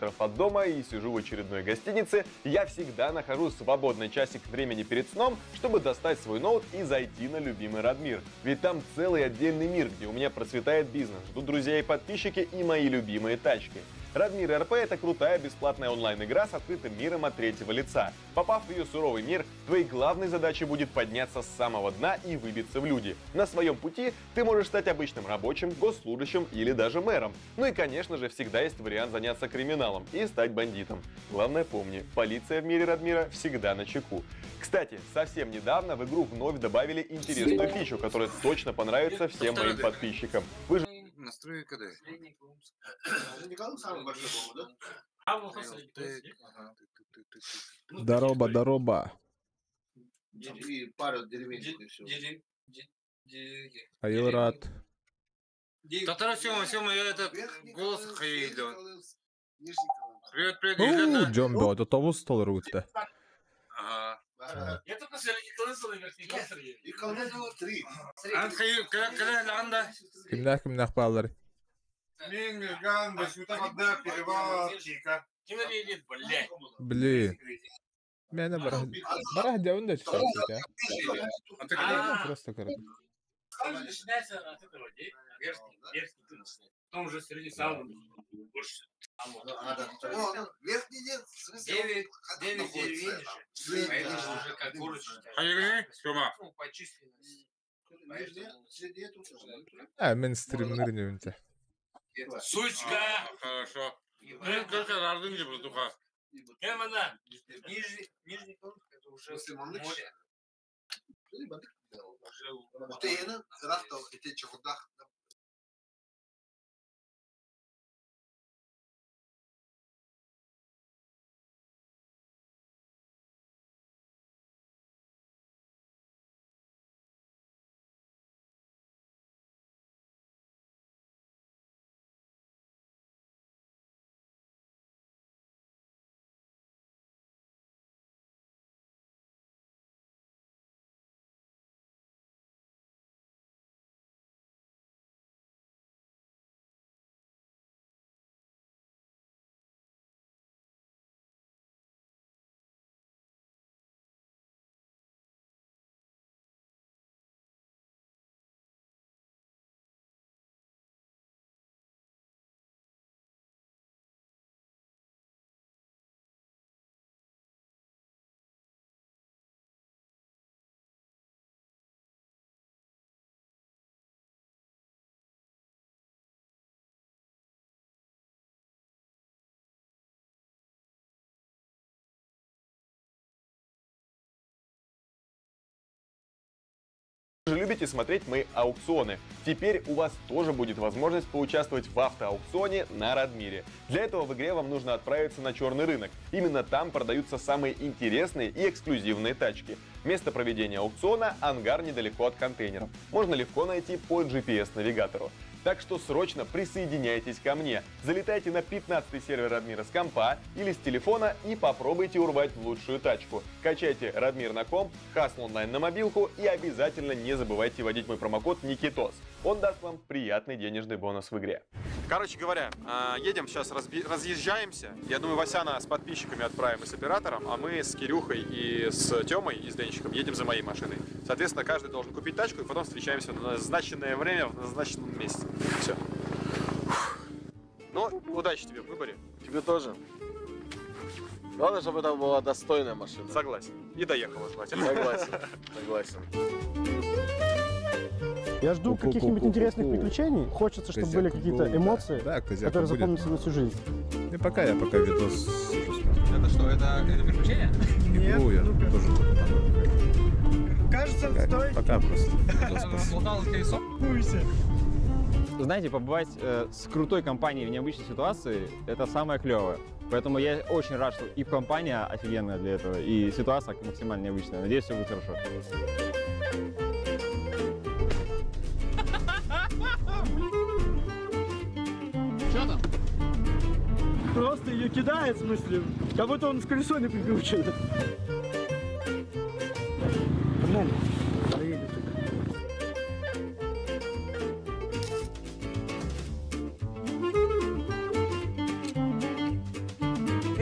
километров от дома и сижу в очередной гостинице, я всегда нахожу свободный часик времени перед сном, чтобы достать свой ноут и зайти на любимый Радмир. Ведь там целый отдельный мир, где у меня процветает бизнес, ждут друзья и подписчики и мои любимые тачки. Радмир РП — это крутая бесплатная онлайн-игра с открытым миром от третьего лица. Попав в ее суровый мир, твоей главной задачей будет подняться с самого дна и выбиться в люди. На своем пути ты можешь стать обычным рабочим, госслужащим или даже мэром. Ну и, конечно же, всегда есть вариант заняться криминалом и стать бандитом. Главное помни, полиция в мире Радмира всегда на чеку. Кстати, совсем недавно в игру вновь добавили интересную фичу, которая точно понравится всем моим подписчикам. Вы же... Настрой КД. Дороба, дороба. И пару деревенщик и все. Айорат. Татара Сема, я этот голос Хаилен. Привет, привет, Джомбо, это того стол руте. Ага. Я только слышал, верхний класс. И колонна 3. Анхаил, когда анда? Кимнах баллар. Минг, Ганда, Сютамада, переводчика. Кинолилит, блядь. Блин. Меня барах дяун да читать, а? А ты когда? Просто короче. Каждый начинается от этого, верхний ты начинаешь. Потом уже среди самого больше. Верхний нет. 9 деревень. Поэтому уже как город считается. Хаилен, Сема. Ну, по численности. Среди тут Мейнстрим нырнем-то. Сучка! Хорошо. Ну, только рожден не братуха. Кем она? Нижний Колумб, это уже море. Мутейна, рахтал, эти чехудах. Вы же любите смотреть мои аукционы. Теперь у вас тоже будет возможность поучаствовать в автоаукционе на Радмире. Для этого в игре вам нужно отправиться на черный рынок. Именно там продаются самые интересные и эксклюзивные тачки. Место проведения аукциона – ангар недалеко от контейнеров. Можно легко найти по GPS-навигатору. Так что срочно присоединяйтесь ко мне. Залетайте на 15-й сервер Радмира с компа или с телефона и попробуйте урвать лучшую тачку. Качайте Радмир на комп, Hustle онлайн на мобилку и обязательно не забывайте вводить мой промокод Никитос. Он даст вам приятный денежный бонус в игре. Короче говоря, едем сейчас, разъезжаемся. Я думаю, Васяна с подписчиками отправим и с оператором, а мы с Кирюхой и с Тёмой, и с Денчиком едем за моей машиной. Соответственно, каждый должен купить тачку, и потом встречаемся на назначенное время в назначенном месте. Все. Ну, удачи тебе в выборе. Тебе тоже. Главное, чтобы это была достойная машина. Согласен. И доехала желательно. Согласен. Согласен. Я жду каких-нибудь интересных приключений. Хочется, чтобы были какие-то эмоции, которые запомнятся на всю жизнь. И пока я видос Это что, это приключение? Нет. я тоже Кажется, стоит. пока просто. Болтал колесо? Знаете, побывать с крутой компанией в необычной ситуации – это самое клевое. Поэтому я очень рад, что и компания офигенная для этого, и ситуация максимально необычная. Надеюсь, все будет хорошо. Что там? Просто ее кидает, в смысле, как будто он с колесо не прикручен. Нормально. Проедет так.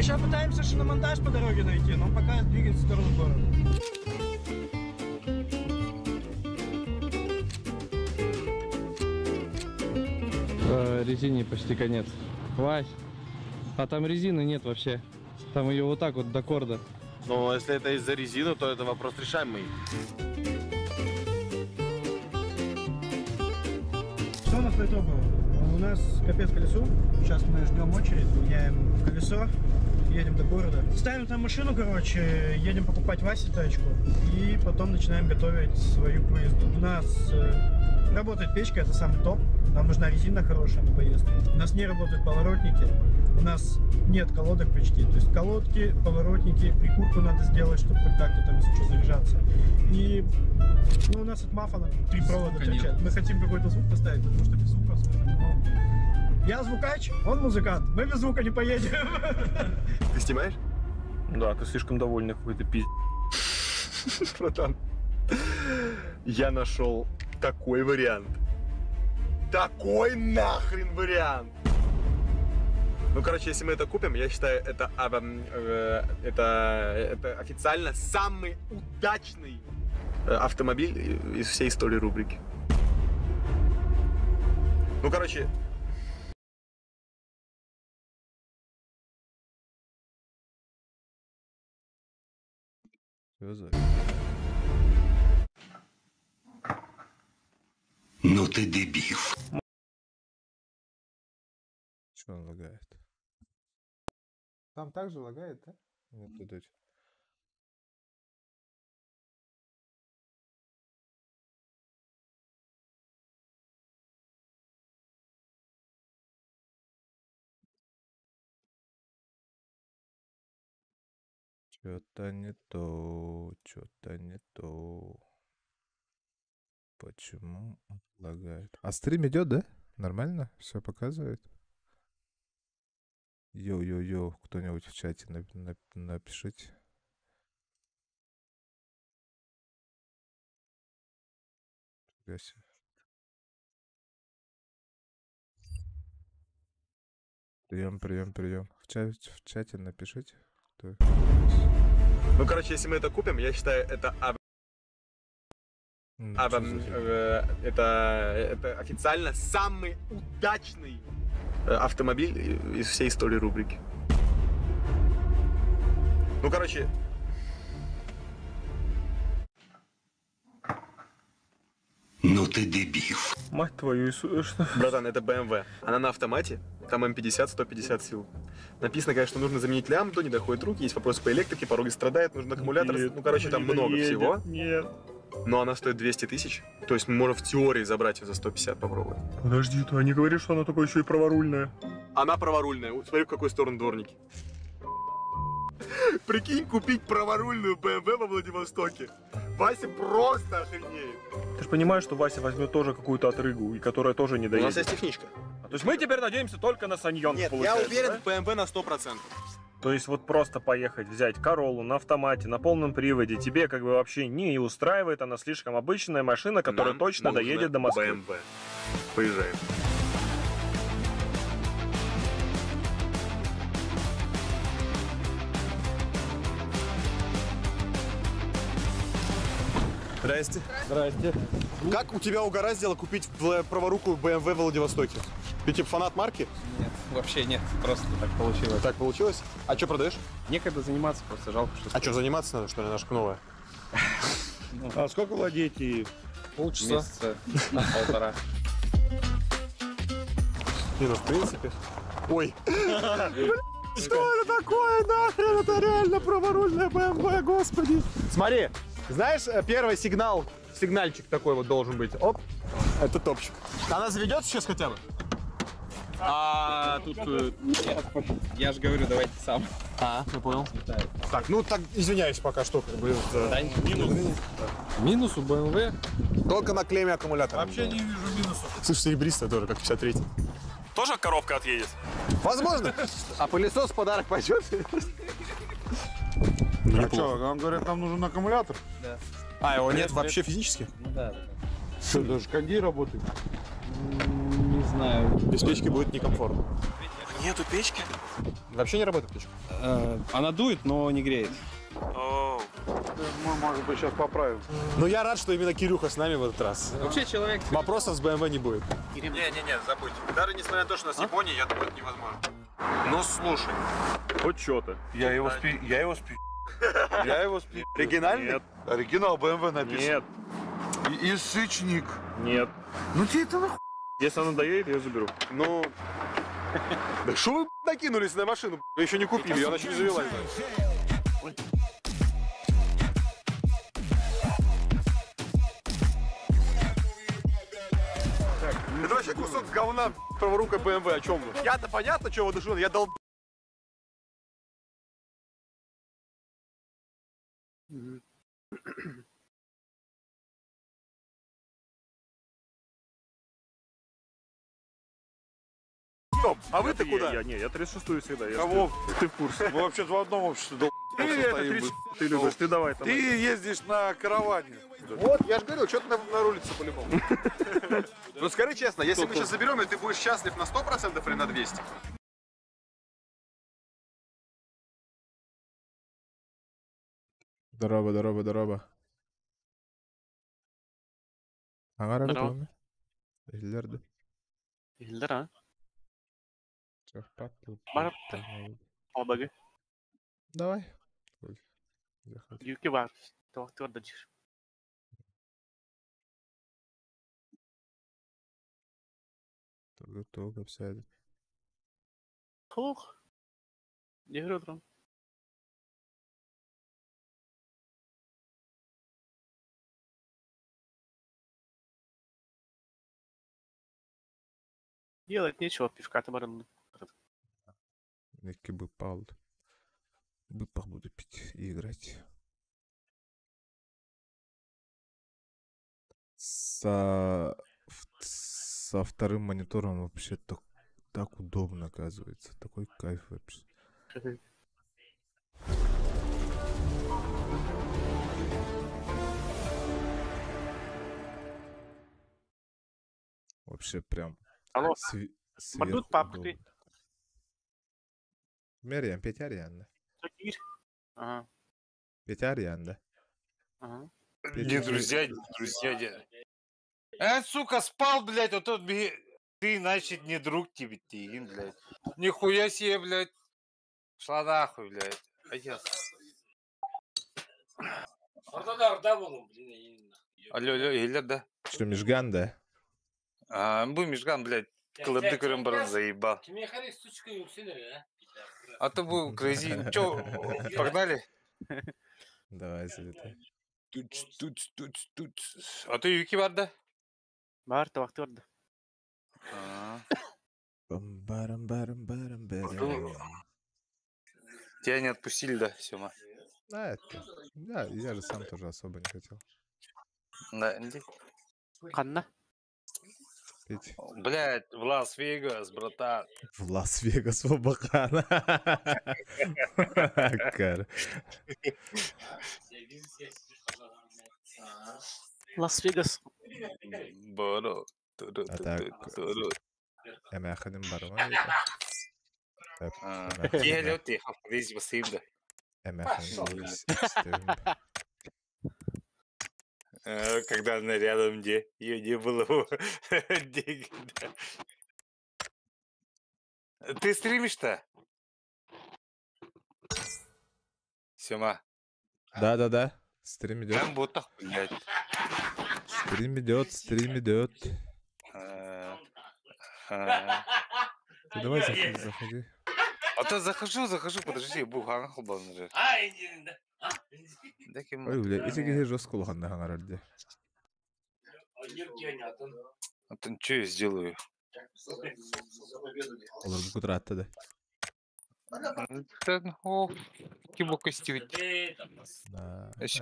Мы сейчас пытаемся шиномонтаж по дороге найти, но пока двигаемся в сторону города. Резине почти конец. Вась, а там резины нет вообще. Там ее вот так вот до корда. Но если это из-за резины, то это вопрос решаемый. Что у нас по итогу? У нас капец колесу. Сейчас мы ждем очередь, меняем колесо, едем до города. Ставим там машину, короче, едем покупать Васе тачку и потом начинаем готовить свою поездку. У нас работает печка, это самый топ. Нам нужна резина хорошая на поездку. У нас не работают поворотники. У нас нет колодок почти. То есть колодки, поворотники, прикурку надо сделать, чтобы хоть как-то там, если что, заряжаться. И у нас от мафа 3 провода торчат. Мы хотим какой-то звук поставить, потому что без звука смысла. Я звукач, он музыкант. Мы без звука не поедем. Ты снимаешь? Да, ты слишком довольный какой-то пиздец. Братан, я нашел такой вариант. Такой нахрен вариант! Ну, короче, если мы это купим, я считаю, это официально самый удачный автомобиль из всей истории рубрики. Ну, короче... Ну ты дебил. Что он лагает? Там также лагает, да? Вот тут. Что-то не то, что-то не то. Почему он лагает? А стрим идет, да? Нормально? Все показывает? Йоу-йоу-йоу, кто-нибудь в чате напишите. Прием. В чате напишите. Кто... Ну, короче, если мы это купим, я считаю, это официально самый удачный автомобиль из всей истории рубрики. Ну, короче... Ну ты дебил. Мать твою, что? Братан, это BMW. Она на автомате, там М50, 150 сил. Написано, конечно, нужно заменить лямбду, не доходят руки, есть вопросы по электрике, пороги страдает, нужен аккумулятор. Нет, ну, короче, там много всего. Нет. Но она стоит 200 тысяч. То есть мы можем в теории забрать ее за 150 попробовать. Подожди, ты не говоришь, что она такая еще и праворульная. Она праворульная. Смотри, в какой сторону дворники. Прикинь, купить праворульную BMW во Владивостоке. Вася просто охренеет. Ты же понимаешь, что Вася возьмет тоже какую-то отрыгу, и которая тоже не доедет. У нас есть техничка. То есть мы теперь надеемся только на Саньон. Нет, я уверен, в BMW на 100%. То есть вот просто поехать, взять Короллу на автомате, на полном приводе, тебе как бы вообще не устраивает, она слишком обычная машина, которая точно доедет до Москвы. BMW. Поезжаем. Здрасте. Здрасте. Как у тебя угораздило купить праворукую BMW в Владивостоке? Ты типа фанат марки? Нет, вообще нет, просто так получилось. Так получилось? А что продаешь? Некогда заниматься, просто жалко, что... А что, заниматься надо, что ли, наша новая? А сколько владеете ей? Полчаса. Месяца, полтора. Не, ну в принципе. Ой. Что это такое, нахрен? Это реально праворульная BMW, господи. Смотри, знаешь, первый сигнальчик такой вот должен быть. Оп. Это топчик. Она заведется сейчас хотя бы? А тут... Я же говорю, давайте сам. А, я понял. Так, ну так, извиняюсь пока что, как бы... Минус у BMW? Только на клемме аккумулятора. Вообще не вижу минусов. Слушай, серебристая тоже, как 53-й. Тоже коробка отъедет? Возможно. А пылесос в подарок пойдет? А что, нам говорят, нам нужен аккумулятор? Да. А, его нет вообще физически? Ну да. Что, даже кондей работает? Не знаю. Без печки будет некомфортно. Нету печки? Вообще не работает печка? Она дует, но не греет. Мы, может быть, сейчас поправим. Ну я рад, что именно Кирюха с нами в этот раз. Вообще человек... Вопросов с BMW не будет. Не-не-не, забудь. Даже несмотря на то, что у нас Япония, я думаю, это невозможно. Ну, слушай. Хоть что-то. Я его спи. Оригинальный? Нет. Оригинал BMW написан. Нет. И сычник. Нет. Ну тебе это нахуй. Если она доедет, я заберу. Ну... Да что вы накинулись на машину? Вы еще не купили, ее, она еще не завелась. Это вообще кусок говна, праворука BMW, о чем вы? Я-то понятно, что вы душили, я дал... Стоп, а вы-то куда? Я 36-ю всегда. Кого? Ты в курсе. Мы вообще-то в одном обществе Ты это 30 ты любишь, ты давай там. Ты ездишь на караване. Вот, я же говорил, что ты нарулится по-любому. Ну скажи честно, если мы сейчас заберем, и ты будешь счастлив на 100% или на 200? Дорога. Аңара бит Иллерді. Иллер, а? Сөхбат тут. Барыпты. Албаги. Давай. Юки бар. Тоқтырды жер. Тугу көпсәді. Хух. Не көріп Делать нечего, пивка-то баран. Некий быпа алды. Быпа буду пить и играть. Со вторым монитором вообще так удобно, оказывается. Такой кайф вообще. Вообще прям... Алло, Мардут папки. Мериан, Петяриан, да? Ага. Петяриан, да? Ага. Не друзья, сука, спал, блядь, вот тот, ты, значит, не друг тебе, ты, блядь. Нихуя себе, блядь. Шла нахуй, блядь. А я... Алло, Илья, да? Что, Мижган, да? Бұл Мижган, блядь, кылымды көрім бұрын заебал. А то был Crazy. Чё, погнали? Давай, залетай. А то Юки бар да? Бар, тавақты барды. Тебя не отпустили, да, Сёма? Да, это... Да, я же сам тоже особо не хотел. Да, Қанна? Пить. Блядь, в Лас-Вегас, братан. В Лас-Вегас, в Абакана. Лас-Вегас. Боро. Эмяханин бар ма? Келе өте, хаппадез басайым да. Когда она рядом, где ее не было. Ты стримишь-то? Сёма. Да. Стрим идет. Там вот так, блядь. Стрим идет. Ты давай заходи. А то захожу, подожди, бухан хлбан уже. Ой, бля, эти геи жестко лоханны хангаральде. А то что я сделаю? Олар букут ратты да. О, кимо костюм. Да, Üç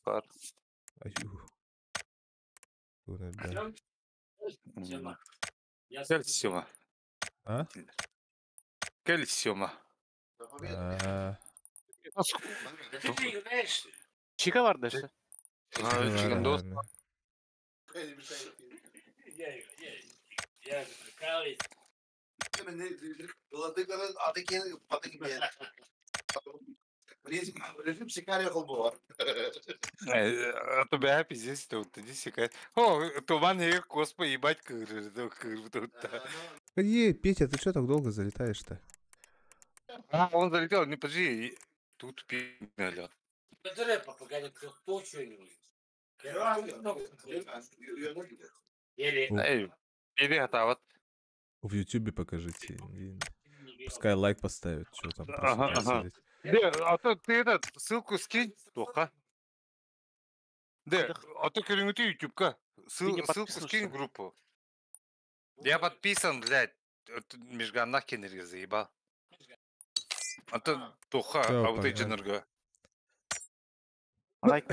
par. Gel Сёма. А? Gel Сёма. Чика бар дальше. Чиган дос. Владыканың аты екен, аты екен. Режим шикария қылбуар. А то бя пиздец, то иди секать. О, туман я коспа ебать кыр тут. Петя, ты что так долго залетаешь-то? Он залетел, не подожди, тут пи***ля. Это рэпа, пока не кто что-нибудь. Или это вот. В Ютубе покажите. Пускай лайк поставят, что там. Ага. А то ты этот, ссылку скинь, плохо. Да, а то ты ютубка. Ссылку скинь в группу. Я подписан, блядь. Межганнах кенерги заебал. А то туха, а вот эти энерго. Лайк.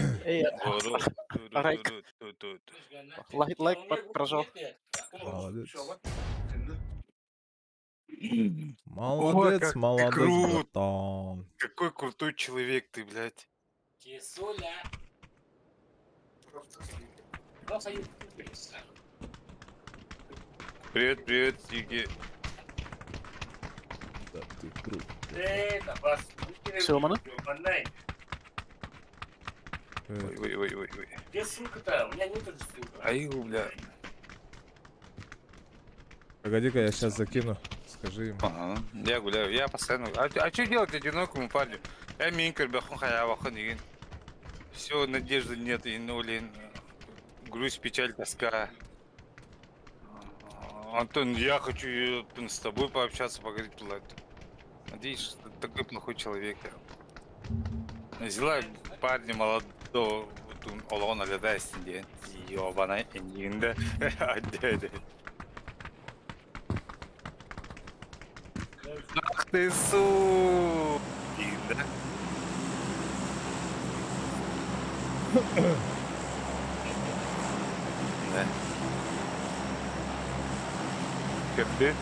Лайк прожал. Молодец. Молодец, молодец, братан. Какой крутой человек ты, блядь. Кисуля. Привет, Тиги. Да ты крут. Все, мана? Ой. Где ссылка-то? У меня нет этой ссылки. Аю, бля. Погоди-ка, я сейчас закину. Скажи им. Ага, я гуляю, я постоянно. А что делать одинокому парню? Я минкер бяхун хаявахан деген. Все, надежды нет, и нулин. Грусть, печаль, тоска. Антон, я хочу с тобой пообщаться, поговорить, блядь. Надеюсь, что ты такой плохой человек. Взяла парня молодого, он оглядает сидит. Ёбана, инда. Ах ты су! Инда. Да. Капец.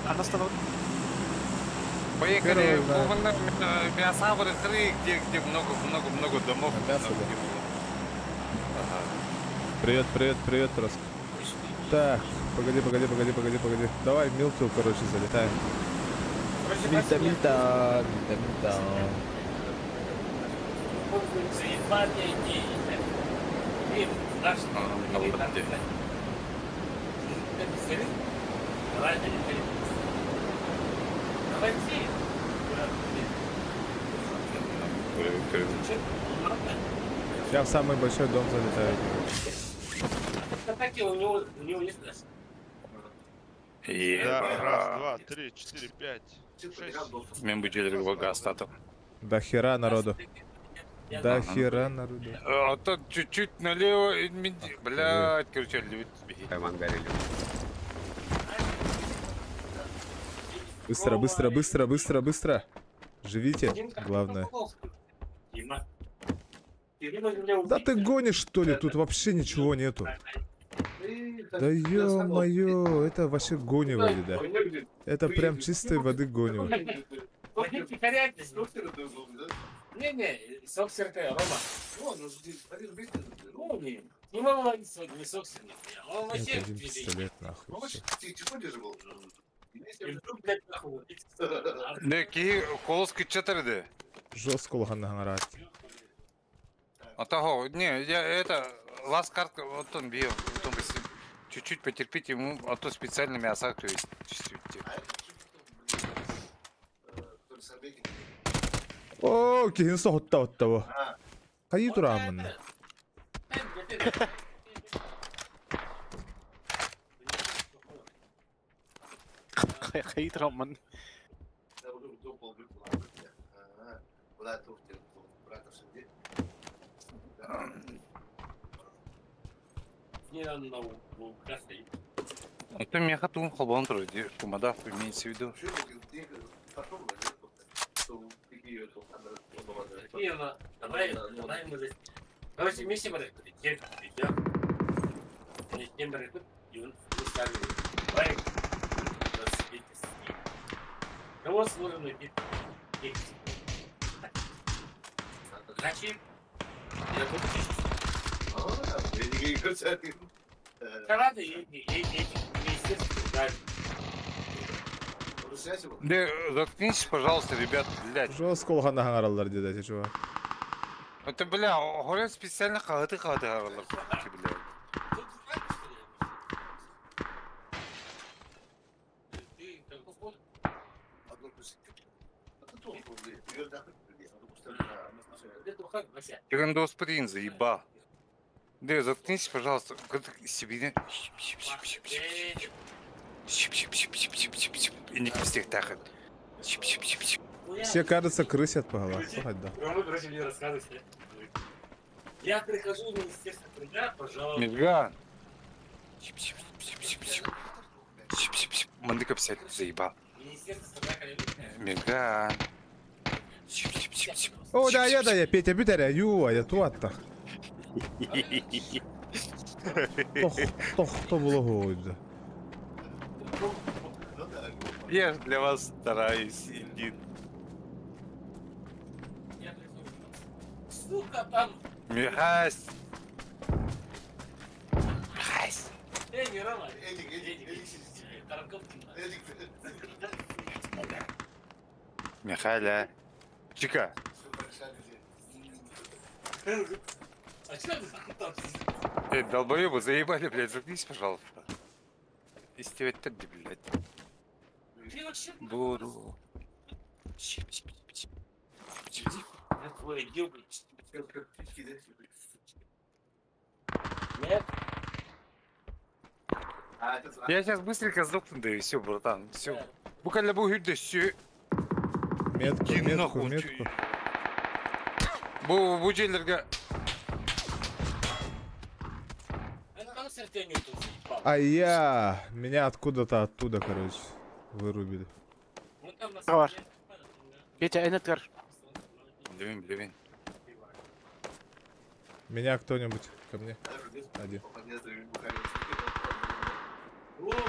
Она становится. Поехали в Мясавры 3, где много домов. Привет, Роск. Так, погоди. Давай Милту, короче, залетаем. Мильта. Я в самый большой дом залетаю. У него есть газ. Раз, два, три, четыре, пять, шесть. Мен будем его статом. До хера народу. До хера народу. А то чуть-чуть налево, блядь, короче, любит. Быстро. Живите, главное. Да ты гонишь, что ли? Тут вообще ничего нету. Да ё-моё, это вообще гонево, да. Это прям чистой воды гонево. Не, соксер-то, Рома. Не могу не соксер, он вообще один пистолет, нахуй. Не, ки колоски 4D. Жестко лоханна рад. А того, не, я это, ласт картка, вот он бил, потом чуть-чуть потерпите ему, а то специально мясо, то есть. О, кихинсо хоттаваттаво. Кайи тураамын. Кайи тураамын. А то меня хатун холбон тройди, кумадав имеется в виду. Давай мы... Короче, вместе мы и он ставим. Давай. Кого сложно найти? Зачем? Я тут Канада и министерство, да. Да, заткнитесь, пожалуйста, ребят, блядь. Жёстко калган аңаралар деді әте чувак. Это, бля, говорят специально хаты говорят, блядь. Ерандос Прин, заебал. Да, заткнитесь, пожалуйста. Себе... И не пустых тахат. Все, кажется, крысят по головам. Слухать, да. Вы, короче, мне рассказываете. Я прихожу в министерство труда, пожалуйста. Миган. Мандыка 50 заебал. Министерство труда, конечно. Миган. О, да, я, Петя, битаря, я туатта. Хто було годі? Я ж для вас стараюсь, иди. Сука, там. Михась. Михась. Не, Рома. Эдик. Тарковкин. Михаля. Чика. А что ты там? Долбоёбы, заебали, блядь, заткнись, пожалуйста. Истевать-то, блядь. Буду. Я твой дюбель. Нет? Я сейчас быстренько сдохну, да и все, братан, все. Буквально будет, да все. Метку. Буджелерга. А меня откуда-то оттуда, короче, вырубили. Товар. Петя, Энетер. Блин. Меня кто-нибудь ко мне. Один.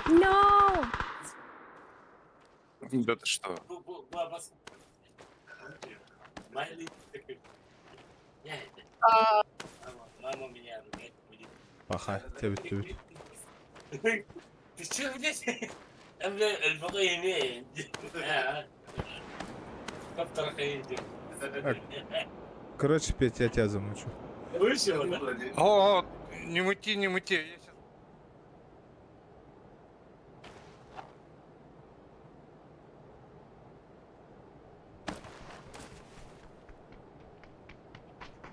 No! Да ты что? Мама меня ругает будет. Паха, тебе. Ты чё, блядь? البقية يمين. كتر خيرك. Короче, Петь, я тебя замучу. Вышел, да? О, не мути. Я сейчас...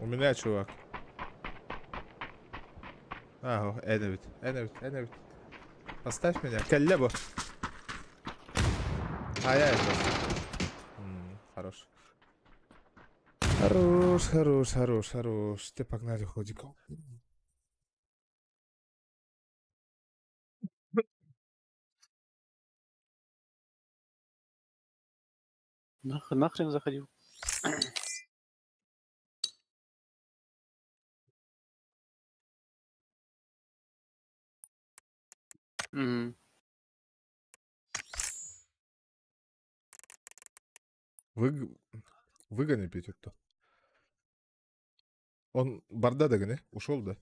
У меня чувак. Ага, Эневит. Поставь меня. Коллебу. А я это. Хорош. Хорош. Ты погнали, ходиком. Нахрен заходил. Выгони Петю кто. Он Бардадага, не? Ушел, да?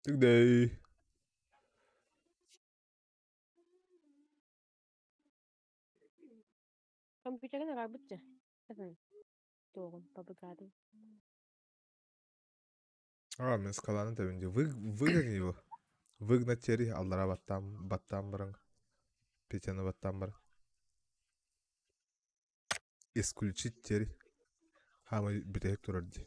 Тогда. Компьютерин работе. Doğru, babagadı. Мен скаланы төбінде. Выгони его. Выгнать тери. Аллара баттан барың. Петяны баттан барың. Исключить тери. Хамы бітек тұрарды.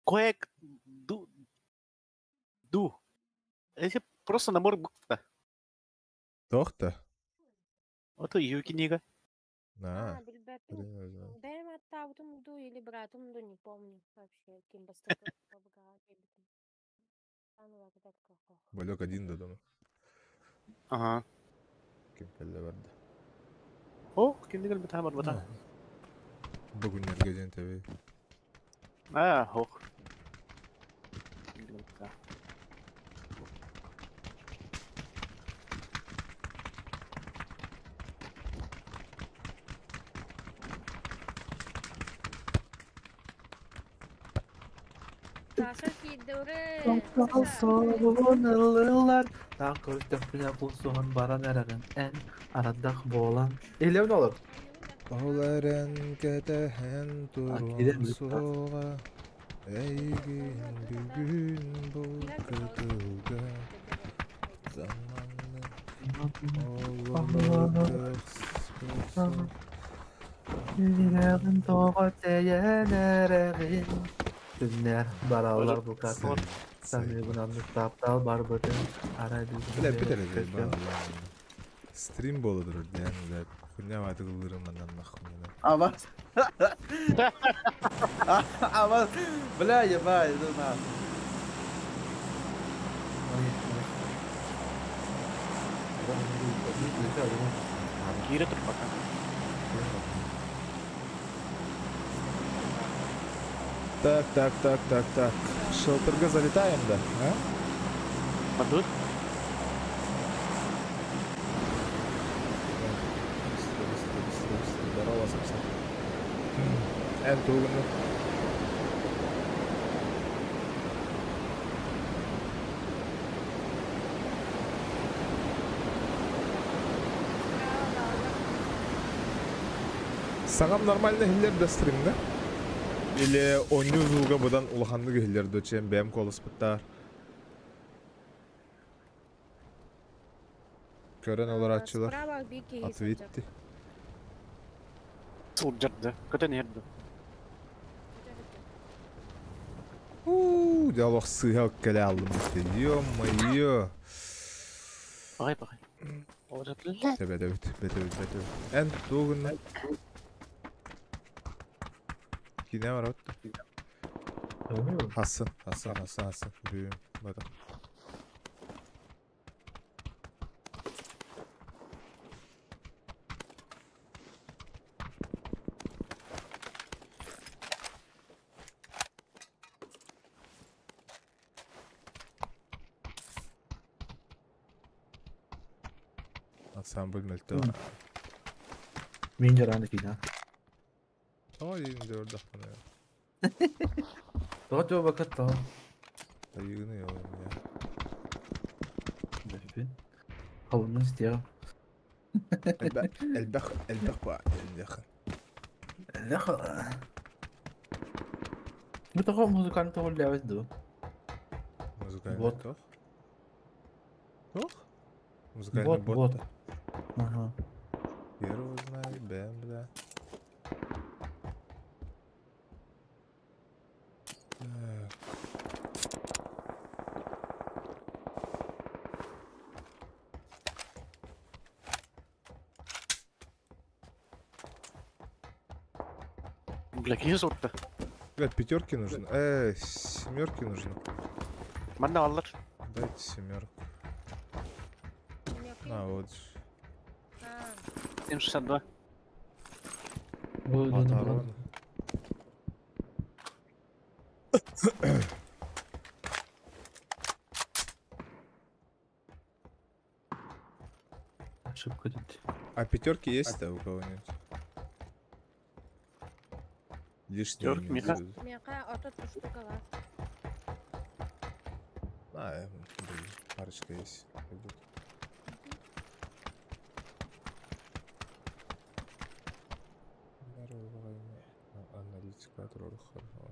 Коек ду. Это просто набор букв. Тохта? Вот и Юкинига. Бем оттаутумду или братумду, не помню вообще. Ким бастакы побгати. Бөлөк один да дома. Ага. Ким келе барды. О, кимдигил бата бар бата. Бүгүннерге жен тебе. Ох. Soğunlar takırtıkla bulsun baran eragın en aradak boğulan. İlem ne olur? Oğların gedehen durun soğa. Eygin bugün bu kıtıga. Zamanlı oğulları kıskısı. Yüreğin toğa değen eragın. Günler barallar bu kadar. Sen bundan taptal barbadın. Araydı. Bile bir tane değil stream boludur yani. Kunya vadı kılırım andan nakımına. Ama ama bela ya bay dur na. Kira terpakai. Так. Шелтерга залетаем, да? А? Подут? Здорово, совсем. Энтугну. Саңам нормально хиллер да стримда? Или онню зулга будан улаханды хиллер дөчен бәм колыспыттар? Көрен олар атчылар. Ответьте. Солджерді. Көтен ерді. Диалог сыға өккелі алдым. Ё-моё. Бағай. Бәтәбет. Ән туғынна. Кине var отты. Hasan. Büyüğüm. Bada. Hasan bölmekte var. Mince randık ya. Ой, енді ордақ бұны. Доғат өу бақыт доға. Айығыны еуім, я. Бәпен. Қауынның істеу. Әлбәқ ба, әлбәқын. Әлбәқ. Бұл тоға музыканы тоғыл ләуіз ду. Музыканы тоқ? Тоқ? Музыканы бот. Еру знай, бәм, бля. Бля, какие сорты? Блядь, пятерки нужно. Семерки нужно. Манда аллар. Дайте семерку. Вот. 762. Моторон. Ошибка тут. А пятерки есть-то у кого-нибудь? Лишние. Меха, вот тут штука var. Парочка есть. Аналитика туралы хорошо.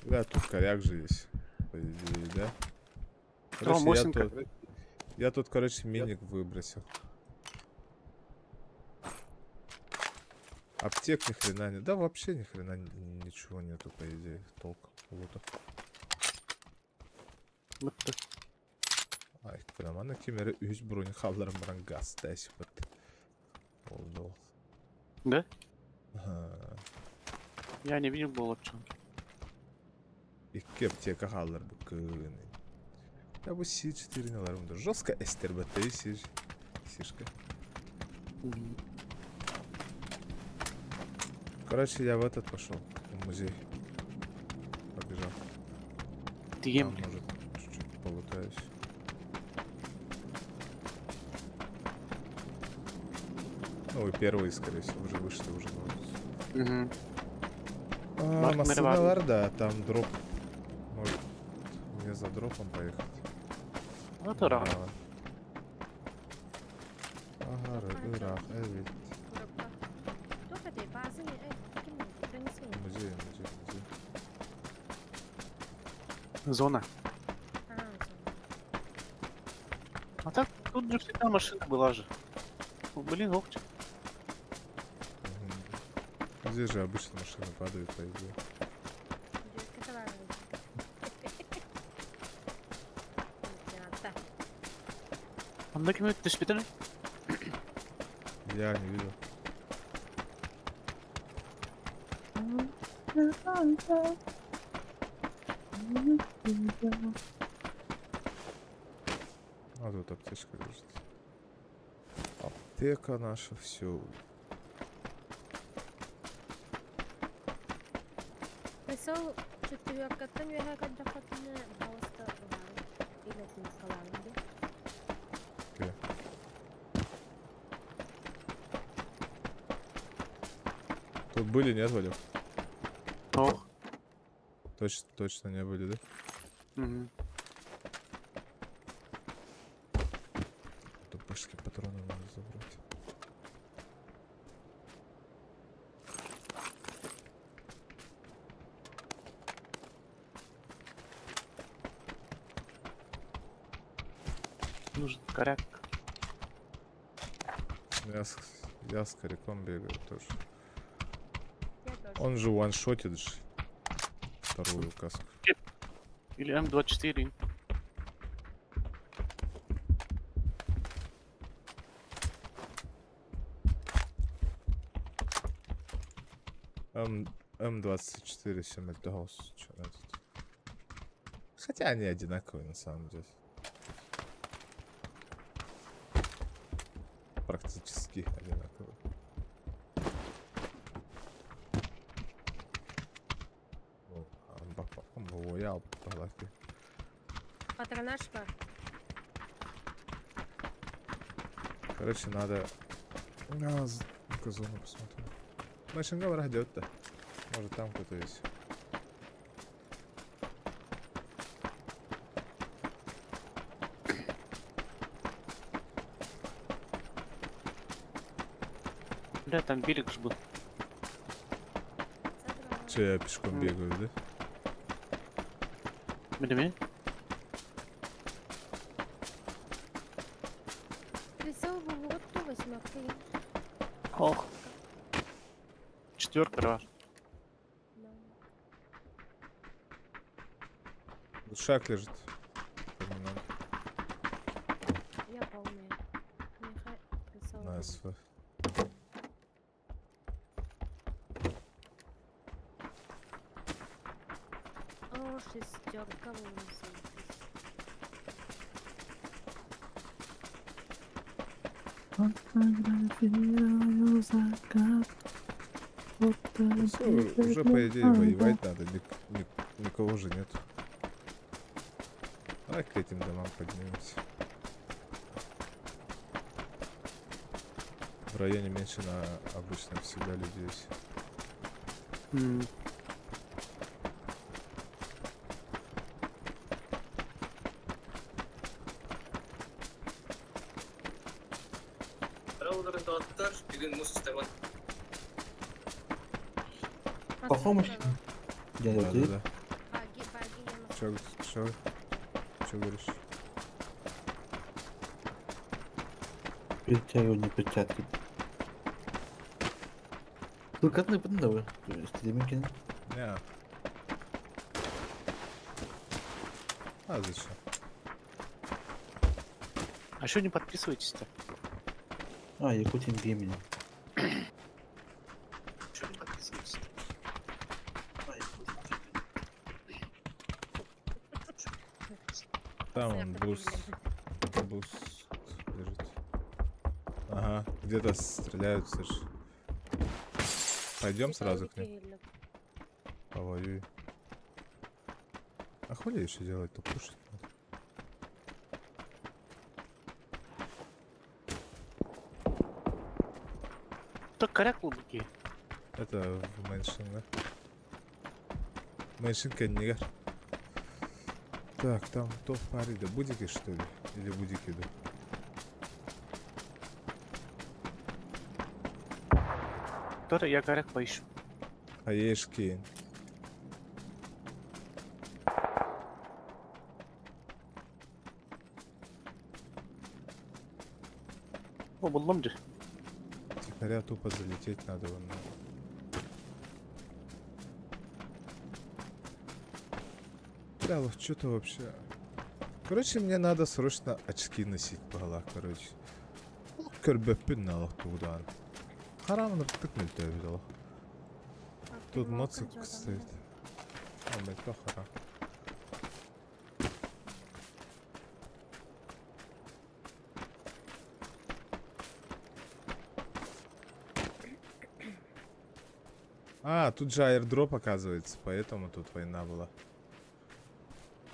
Да, тут коряк же есть. По идее, да? Короче, я тут, короче, миник выбросил. Аптек ни хрена нет. Да вообще ни хрена ничего нету, по идее. Толк лута. Ай, прям ана кемері үз бронь халларым баран газ тәсіп бітті. Oldu. Да? Ага. Я не видел было что. İki аптека халлар bu kığını. Ya bu C4 neler жестко эстербеттэй сишка. Короче, я в этот пошел, в музей. Побежал. Ты там, может, чуть-чуть полутаюсь. Ну, вы первые, скорее всего, уже вышли, уже находитесь. Массовар, да, там дроп. Может, мне за дропом поехать. Ну, это рано. Ага, рак, ведь. Музей. Зона. А так, тут же всегда машина была же. Ну, блин, локти. Здесь же обычно машины падают, по идее. А многие минут ты шпиталь? Я не видел. А тут аптечка лежит. Аптека наша, все. Присол четверкаттан үһэкат жахатына балыста илетин калаанды. Тут были, нет, Валер? Ох. Точно не были, да? Угу. Тупышки патроны надо забрать. Нужен коряк. Я с коряком бегаю тоже. Он же ваншотит же вторую каску. Или М24. М24 Семельдаус. Хотя они одинаковые на самом деле. Практически одинаковые. Я палатки. Патронажка. Короче, надо... Ну-ка зону посмотрим. Машинга враг идет-то. Может там кто-то есть. Да, там берег ж был. Че, я пешком бегаю, да? Бедами? Присол вот ту восьмерку. Ох. Четверка, да. Тут шаг лежит. Я полная. Нехай присол. На СВ. О, шестерка вынесла. Фотографирую закат. Уже по идее воевать надо, никого же нет. Давай к этим домам поднимемся. В районе меньше на обычном всегда людей есть. По помощи? Дядя, ты? Да. Чё говоришь? Перетягивание перчатки. Тулкатный подновы. Стриминки. Не. А зачем? А что не подписываетесь-то? А, Якутин Гейминг. Что не подписываетесь-то? Там он буст лежит. Ага, где-то стреляют, слышь. Пойдем сразу к ним. Повоюй. А хули еще делать, то кушать надо. Так коряк луки. Это в Мэншин, да? Мэншин Кеннигар. Так, там топ пари, да будики что ли? Или будики, да? Который я коряк поищу. А есть Кейн. О, Булломди. Тихоря тупо залететь надо вон. Бля, что-то вообще. Короче, мне надо срочно очки носить погала, короче. Көрбөппүн налах тугудан. Харамын тыкмылты видел. Тут моцик стоит. А, блядь, хара. А, тут же аирдроп оказывается, поэтому тут война была.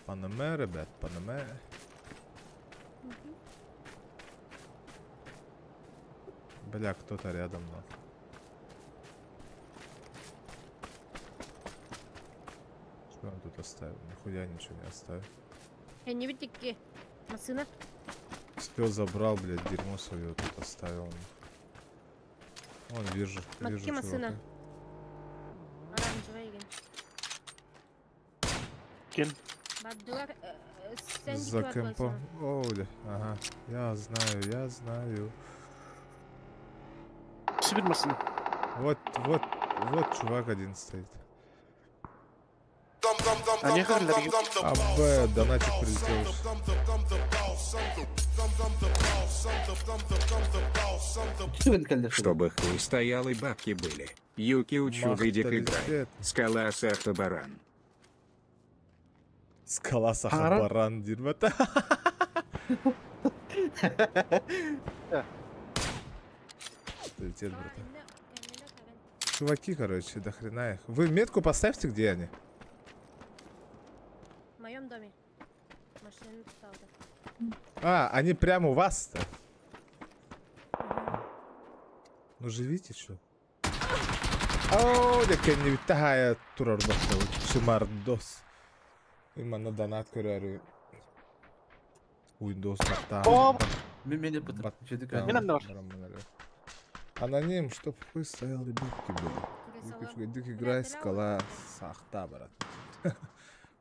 Панаме, ребят, Панаме. Бля, кто-то рядом, да. Что он тут оставил? Нихуя ничего не оставил. Я не видите, какие машины. Все забрал, блядь, дерьмо свое тут оставил. Вон, вижу Какие машины? чувака. Оранжевый ген. Кен. Бадуар, За кемпом. Оля, ага. Я знаю. Сибирь машина. Вот чувак один стоит. А не говорили, А Б, донатик прилетел. Чтобы хуй стоял и бабки были. Юки учу выйдет играть. Скала Сахта Баран. Скала Сахабаран, дерьмо-то. Летит, братан. Чуваки, короче, до хрена их. Вы метку поставьте, где они? В моем доме. Машина стала. А, они прямо у вас-то? Ну живите, что? О, дека не витая турар бахтал. Чумардос. Именно донат көрәрі. Windows бахта. Меня подключили. Аноним, чтоб хуй стоял и бабки были. Юки играй, скала Сахта, брат.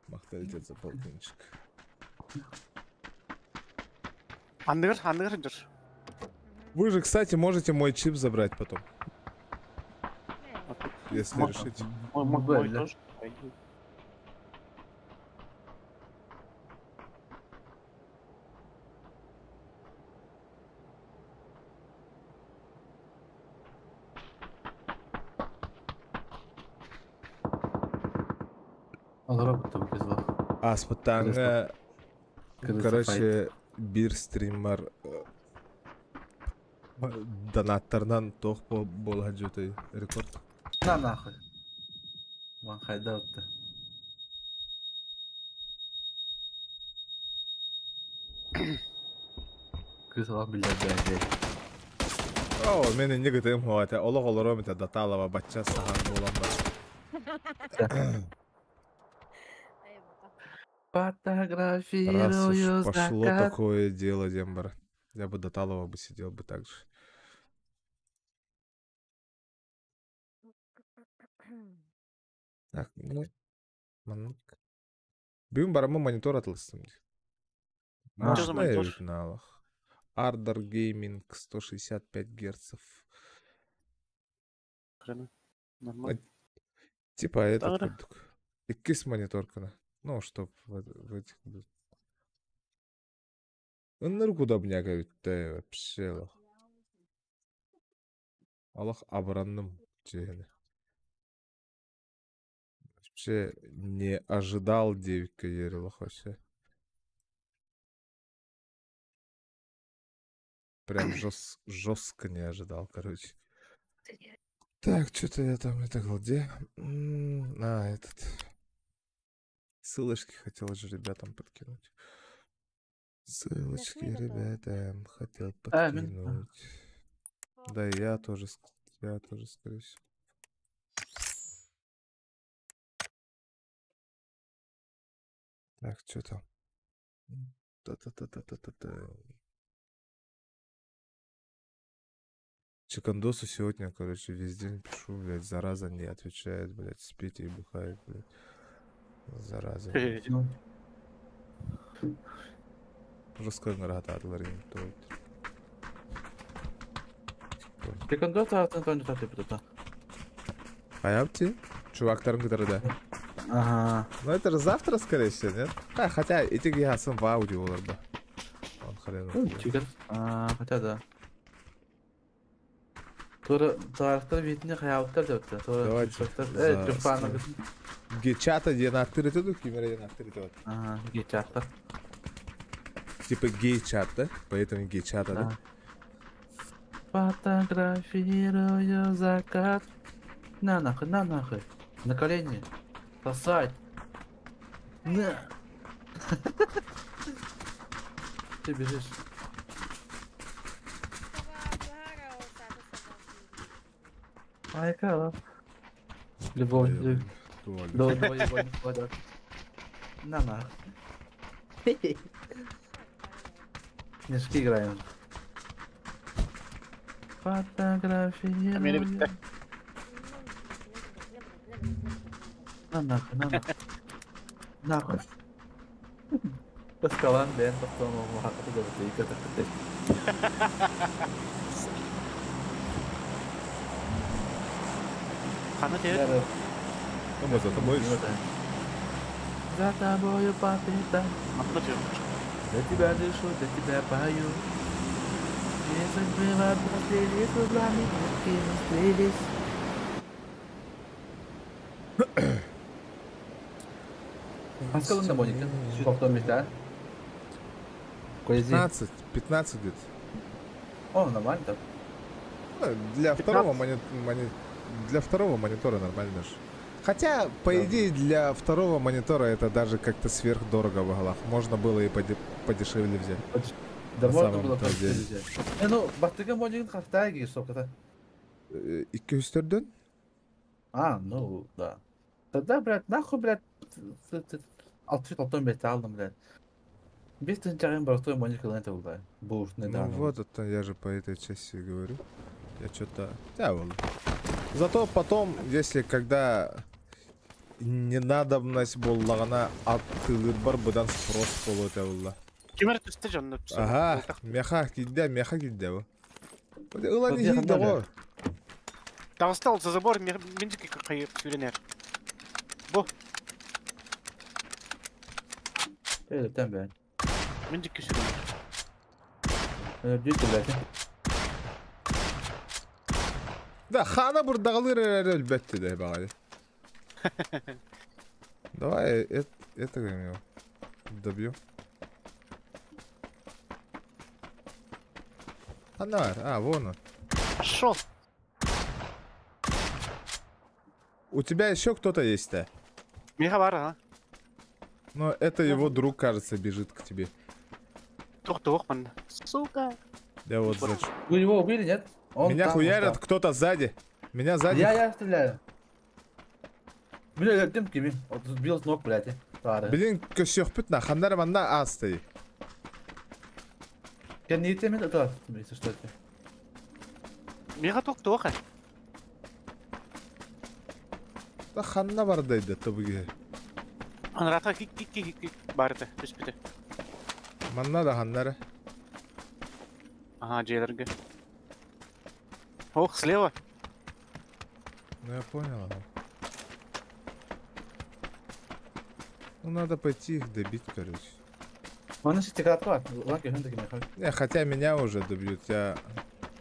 Махта летит за полтинчик. Андер идешь. Вы же, кстати, можете мой чип забрать потом. Если решите. Мой тоже. Аспатанга, короче, бир стример донаттардан тоқ болған жотой рекорд. На нахуй. Ван хайдаутты. Кызыла билдерді. О, мені не гытым хуаты. Олық олырым это даталова батча саған болам бар. Фотографирую Раз уж закат. пошло такое дело, Дембар. Я бы Даталова бы сидел бы так же. Так, ну, манок. Бюм барамы монитор атылыстым. Что за монитор? Ardor Gaming 165 герцов. Нормально. Типа этот Тагра. курдук. Иккис мониторкана. Ну, чтоб в этих... Оннар удобняга битте вообще лох. Аллах обранным жени. Вообще не ожидал девика ерилох вообще. Прям жестко не ожидал, короче. Так, что-то я там это где? Этот. Ссылочки хотел же ребятам подкинуть. Ссылочки ребятам хотел подкинуть. Да, я тоже, скорее всего. Так, что там? Та-та-та-та-та-та. Чекандосу сегодня, короче, весь день пишу, блядь, зараза не отвечает, блядь, спит и бухает, блядь. Зараза. Жестко раhatladılar то. Чекандос артынан жатып тұрды. Hayapti? Чувактарым да. Ага. Ну это же завтра, скорее всего, нет? А, хотя эти гиасым в аудио бы. Он хрен. Хотя да. Тура тарихтар бетіне қаяуыттар деп Гейчата ден аттыры теді, кемері ден аттыры теді. Ага, гейчата. Типа гейчат, да? Поэтому гейчата, да? Фотографирую закат. На нахуй. На колени. Сосать. На. Ты бежишь. Айкала. Любовь. Любовь. На. Снежки играем. Фотографирую. На нахуй. Паскалан, бен, потом махату говорит, и как-то. Хана тебе? Ну, за тобой. За тобою по пятам. За тебя дышу, за тебя пою. Если бы в одну слились, узлами не склеились. А сколько на Моника? Сколько места? 15 где-то. О, нормально так. Для второго монитора нормально же. Хотя, по идее, для второго монитора это даже как-то сверхдорого в головах. Можно было и подешевле взять. Да можно было подешевле взять. Ну, бактыгы Моникин хафтаги сколько-то. 204'ден? А, ну, да. Тогда, блядь, нахуй, блядь, 665 алдым, блядь. Без тенчарин простой Моника лента был, был недавно. Ну вот это я же по этой части говорю. Я что-то... Да, вон. Зато потом, если когда ненадобность боллағана аттылыр бар, бұдан спрос болу өте болла. Кемер түсті жанны. Ага, меха кидде бұл. Ұла не хейді ғой. Дағыстал за забор мендікі қайып сүйренер. Бұл. Öyle ben. Мендікі сүйренер. Büyük de Да, хана бұрдағылыр әлбәтті де бағали. Давай, это его добью. А, вон он. Пошел. У тебя еще кто-то есть-то? Мегавара, а? Но это его друг, кажется, бежит к тебе. Тух, ман. Сука. Да вот зачем. Вы его убили, нет? Меня хуярят кто-то сзади. Меня сзади. Я стреляю. Бля, тем кими. Вот сбил с ног, блядь. Блин, көсөкпүт на хандар манда асты. Я не теми да, если что это. Мега тух. Да ханна бар дейді тобыге. Анрата кик барды, түспіті. Манна да ханнары. Ага, жейлерге. Ох, слева. Ну я понял. Ну надо пойти их добить, короче. Не, хотя меня уже добьют, я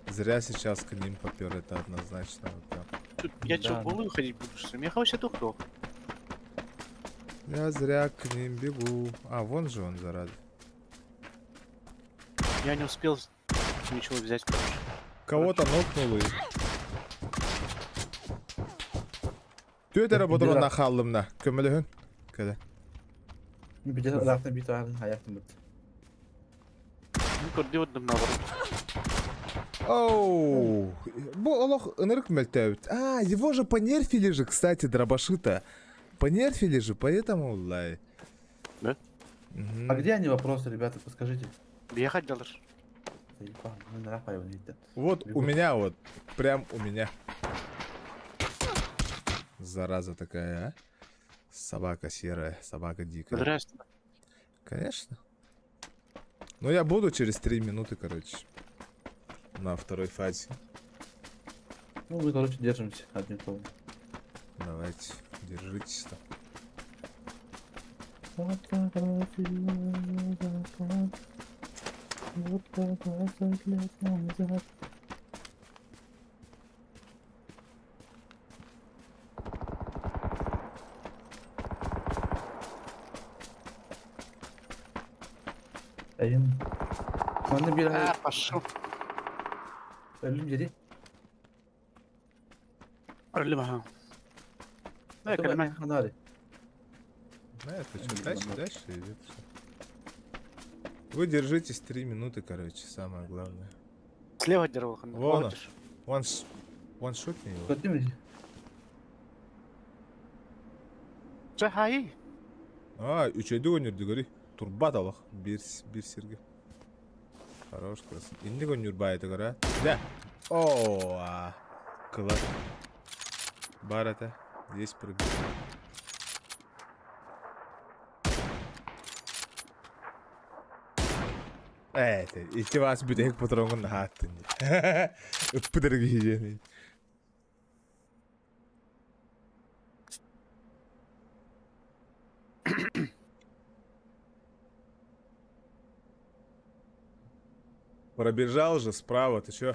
зря сейчас к ним попер, это однозначно. Вот так. Я чё, в голову ходить буду, что ли? Я вообще тухнул. Я зря к ним бегу. А, вон же он, зараза. Я не успел ничего взять, короче. Кого-то нокнул и... Түйет әрі бұдырына қалымна. Көмілігін? Кәді? Bir de zaten bir tane hayatım bitti. Оу, Олох ынырк мөлтәуіт. А, его же понерфили же, кстати, дробаши-то. Понерфили же, поэтому, лай. Да? А где они, вопросы, ребята, подскажите? Бегать делаешь? Вот у меня вот, прям у меня. Зараза такая, а? Собака серая, собака дикая. Здравствуй. Конечно. Но я буду через 3 минуты, короче. На второй фазе. Ну, мы, короче, держимся одним словом. Давайте, держитесь-то. Bana bir ay... Пошел. Ölüm yeri. Ölüm ha. Да, Давай, фонари. Да, это что, дальше идет. Вы держитесь 3 минуты, короче, самое главное. Слева держал. Вон он. Ваншотни его. Чахай. А, üçeydi oynuyordu gari. Turbat alak. Bir sirge. Хорош, крас. Инди гонюр байты гара. Да. О, класс. Барата. Здесь прыгай. Это, и вас бедек патронгон хаттын. Ыппыдыргы хижени. Пробежал же справа, ты чё?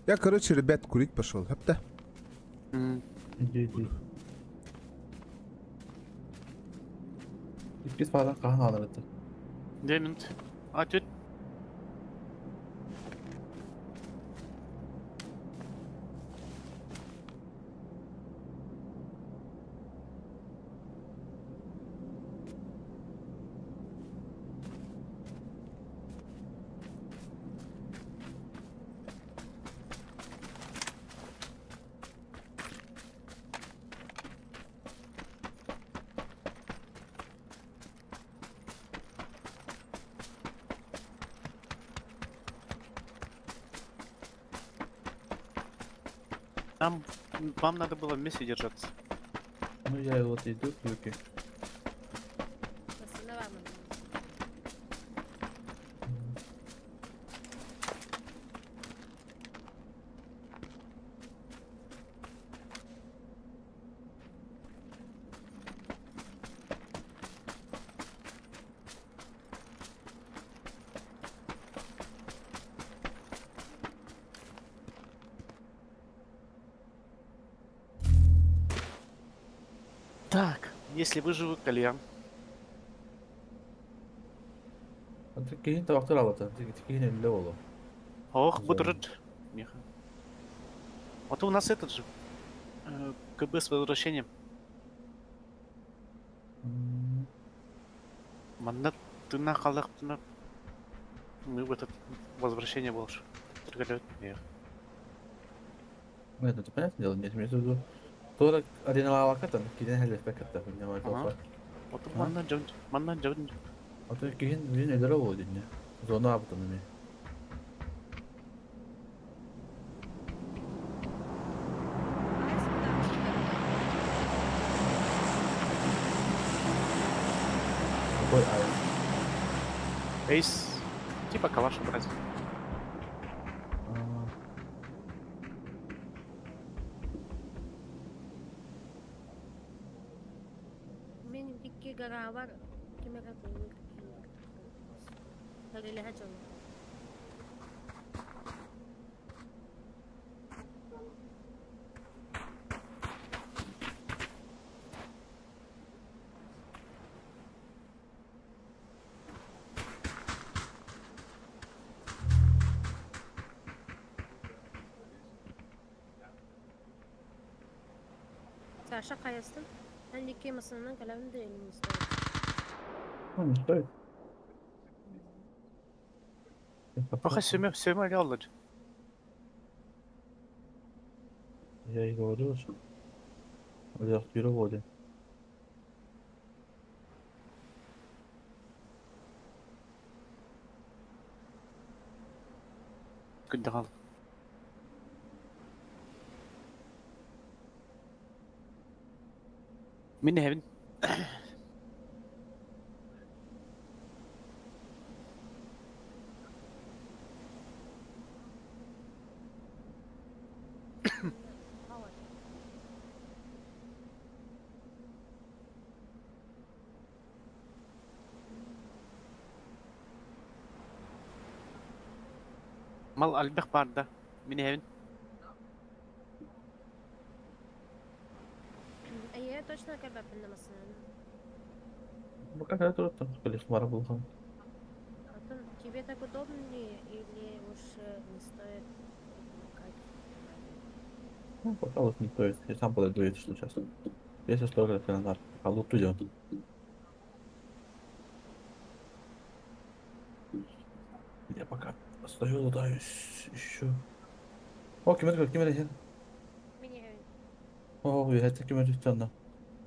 Я, короче, ребят, курить пошел. Хапта. Иди. Biz falan kahve alırdı. Demin. Atüt. Там вам надо было вместе держаться. Ну я вот иду к Юке. Так, если выживу, кальян. Ты кинь то автора вот, ты кинь левого. Ох, будрыд. Меха. Вот у нас этот же КБ с возвращением. Манда ты на халах на. Мы в этот возвращение больше. Торгалет. Нет. Ну это понятное дело, нет, имеется в виду. Sonra arena alakatan giden hedef kata punya Ага. Вот манна джон. А то гин вин эдэр болдun ya. Зона аптанами. Ой, ай. Эйс. Типа калаш брать. Мен дикки гара бар. Кемера тыйы. Тагылы хачон. Саша каястın? Ben dikki masanın kalemini de elimizde. Ну, не стоит. Пока Сема реально. Я и говорю, что я в переводе. Кыдагал. Min heaven. Mal albek barda. Min heaven. Эйе, точно кәбәпінде маsanın. Ну, как это тут там колесмар был. Антон, тебе так удобнее или уж не стоит искать? Ну, пожалуйста, не стоит. Я сам подойду, если что, сейчас. Если что, это надо. А лут идет. Я пока стою, лутаюсь еще. О, кемер, кемер. О, я это кемер тянна.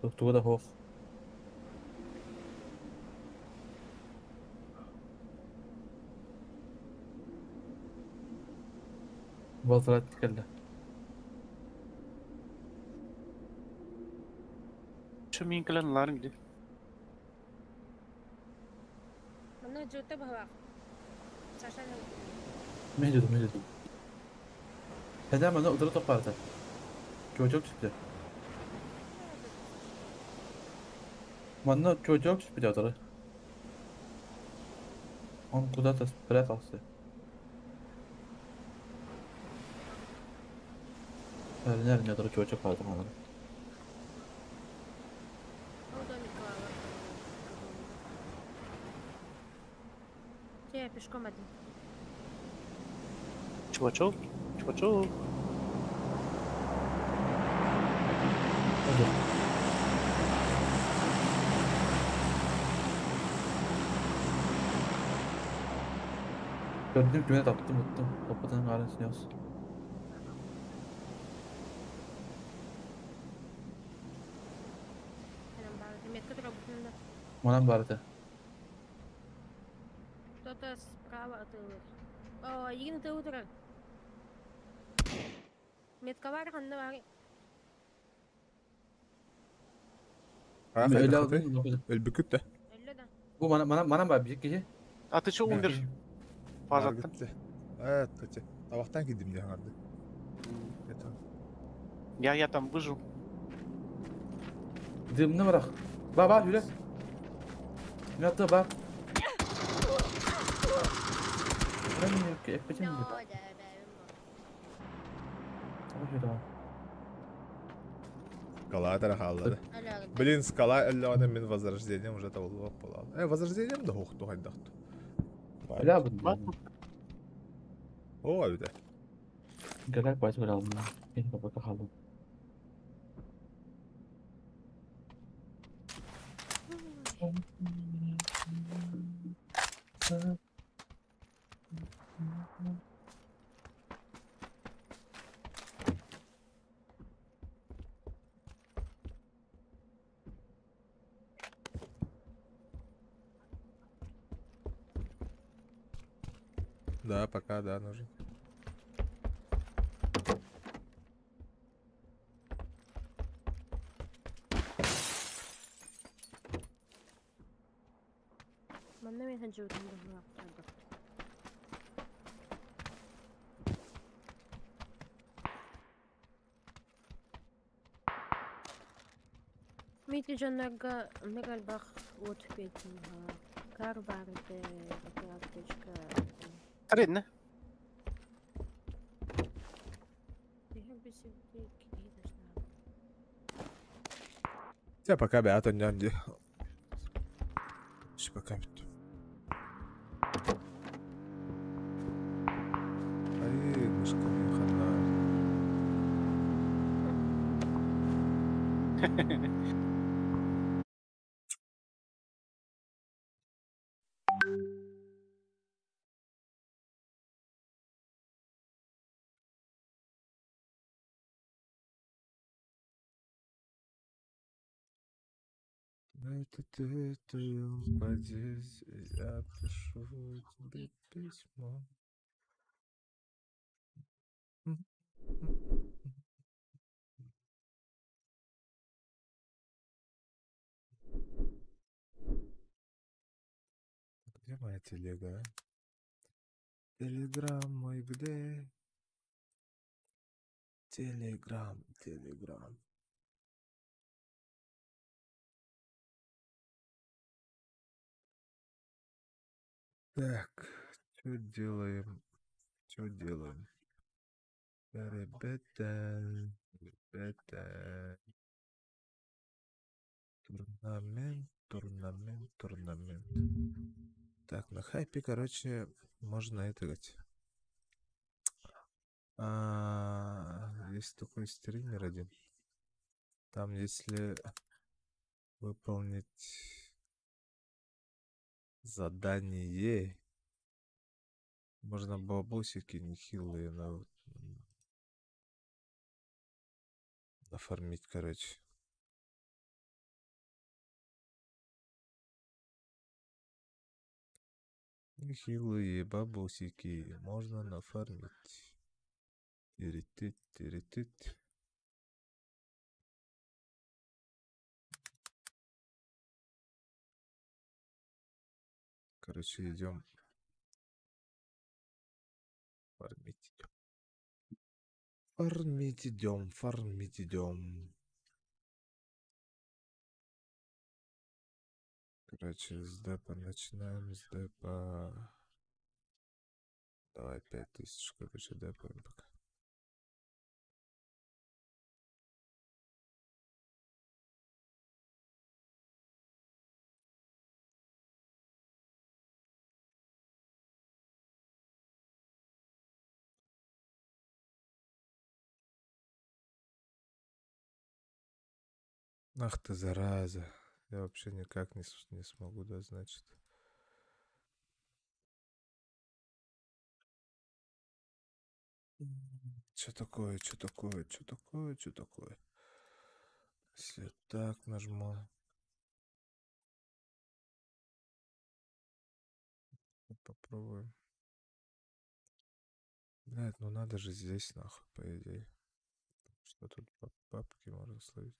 Тут туда хоф. Возврат келді. Şu minkilerin ların gidiyor. Bana jota bhava. Sasha ne? مهدي هذا ما نقدر تقارته çocuk çıktı Manna çocuk çıktı Он куда-то спрятался. Nerede dur çocuk vardı bana. Я пешком один. Чувачок. Gördüm güne taktım attım. Kapıdan arasını yaz. Манам барды. Кто-то справа от Илых. О, Ирина, ты утро. Метка var kanında var. Öyle aldım. Ölbüküt de. Öyle de. Bu bana var bir kişi. Atışı 11. Fazla. Evet, kıçı. Tabaktan gittim diye vardı. Я там выжил. Dımını bırak. Baba yürü. Yattı bak. Ben mi yok ki? Ekmeğim mi? Скала тарахаллады. Блин, скала әлләгәдә мин возрождением уже табылып була. Возрождением да хохту хайдахту. Ля бу. О, әйдә. Гәрәк байт бер алдым. Мин бака халым. Да, пока, да, нужен. Bana ben hacı utandım yaptırdım. Мити жанага негалбах отпетинга. Карбарде аптечка. Трудно. Ya пока beato nyandi. Şu пока. Ay, mышка мне хана. Это упадись, я пишу тебе письмо. Где моя телега? Телеграм мой где? Телеграм. Так, что делаем? Ребята. Турнамент. Так, на хайпе, короче, можно это говорить. Есть такой стример один. Там, если выполнить задание, можно бабосики нехилые нафармить, короче. Нехилые бабосики можно нафармить. Тиритит. Короче, идем фармить. Фармить идем. Короче, с депа начинаем, с депа. Давай 5000, короче, депаем пока. Ах ты, зараза. Я вообще никак не смогу, да, значит. Что такое? Если так нажму. Попробуем. Блядь, ну надо же здесь, нахуй, по идее. Что тут папки можно словить?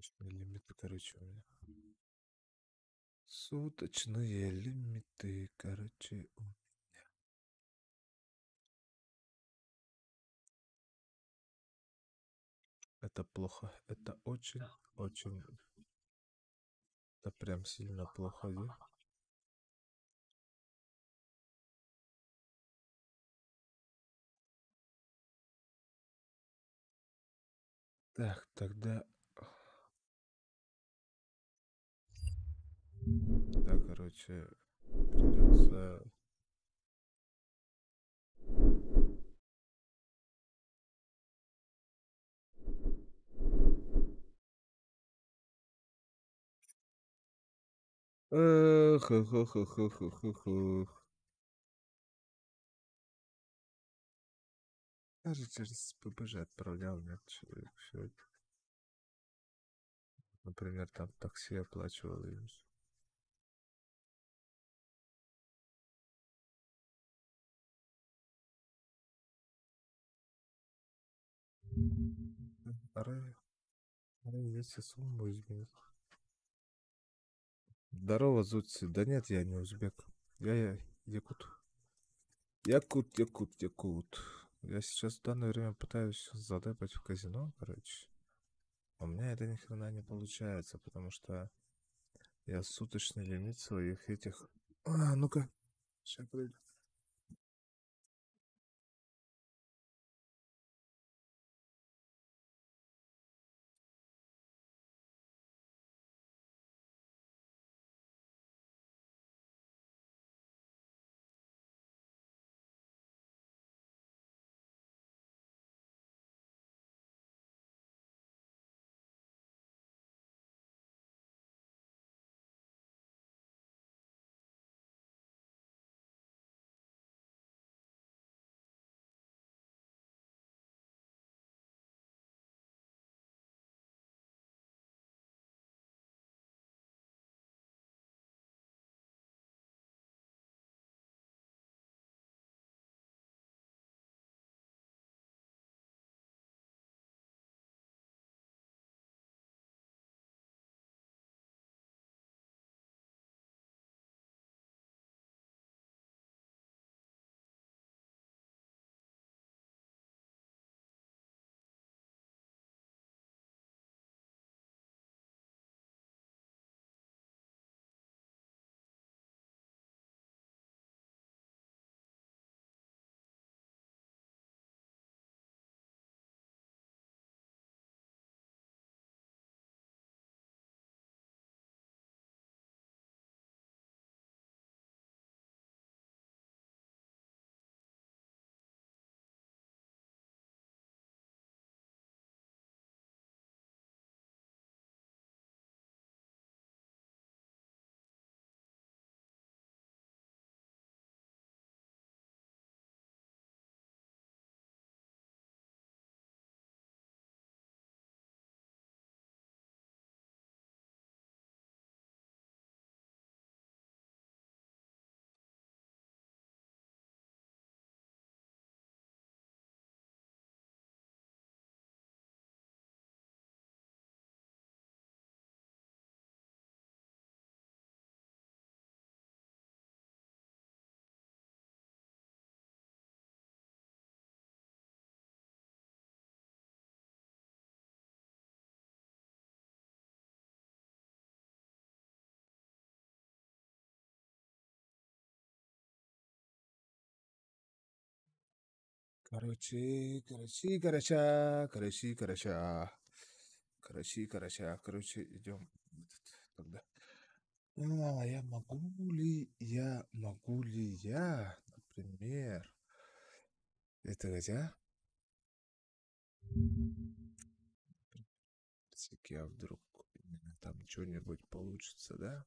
Суточные лимиты, короче, у меня. Суточные лимиты, короче, у меня. Это плохо. Это очень. Это прям сильно плохо, да? Так, тогда... Да, короче, придется... Эх. Даже через ПБЖ отправлял, нет, человек, все это. Например, там такси оплачивал им. Если сумму изменить. Здорово, Зуци. Да нет, я не узбек. Я якут. Якут. Я сейчас в данное время пытаюсь задепать в казино, короче. У меня это ни хрена не получается, потому что я суточный лимит своих этих... ну-ка. Сейчас пройду. Короче, идем тогда. Могу ли я, например, это хотя? А вдруг там что-нибудь получится, да?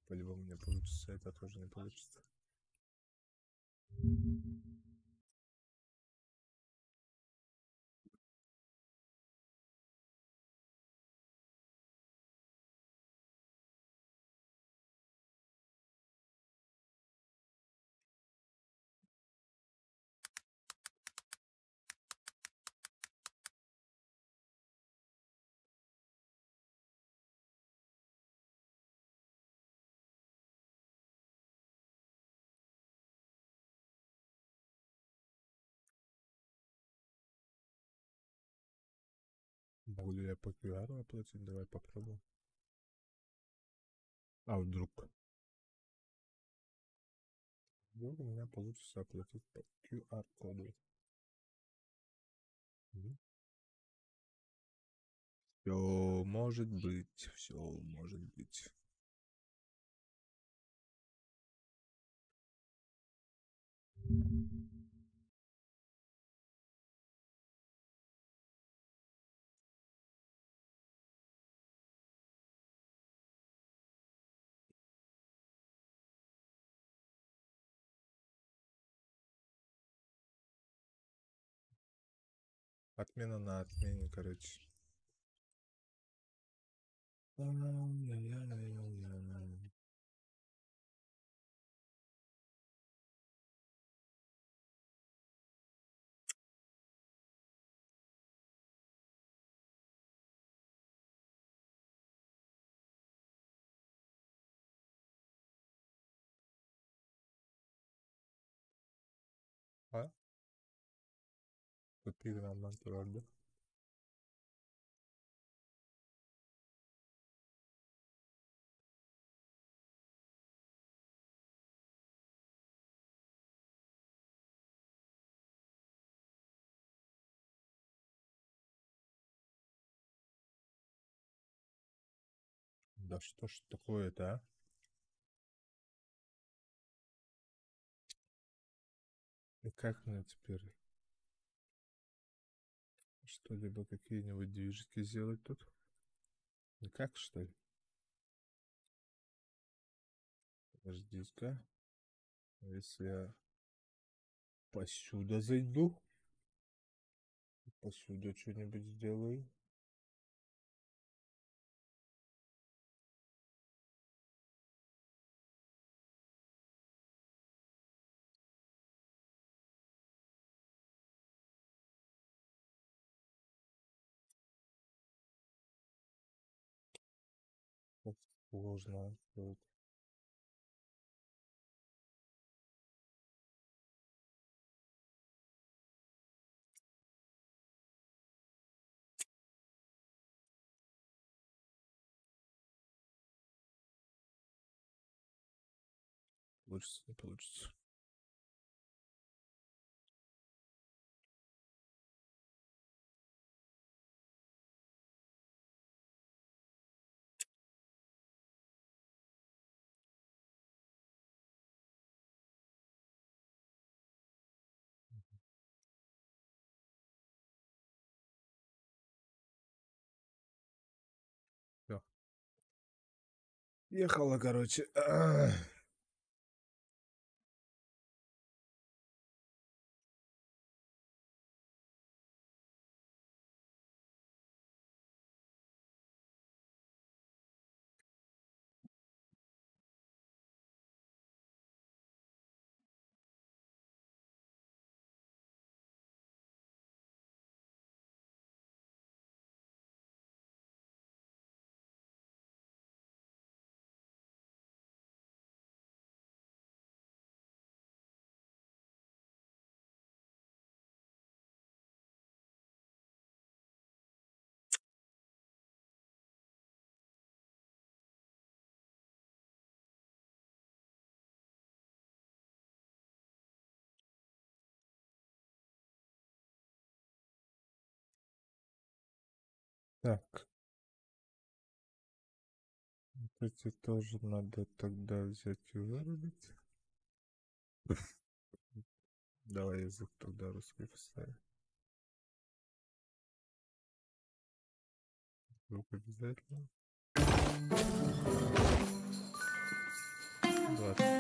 По-любому не получится, это тоже не получится. Могу ли я по QR оплатить? Давай попробуем. А вдруг? Вдруг у меня получится оплатить по QR-коду. Все может быть, все может быть. Отмена на отмене, короче. А? Купили нам на твердо. Да что ж такое-то, а? И как мне теперь что-либо какие-нибудь движки сделать тут? Никак, что ли? Подождите-ка. Если я посюда зайду, посюда что-нибудь сделаю. Как сложно сделать. Получится, не получится. Всё. Ехала, короче. Так. Вот эти тоже надо тогда взять и вырубить. Давай язык тогда русский поставим. Звук обязательно. 20.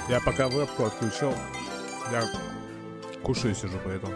Я пока вебку отключил, я кушаю сижу, поэтому.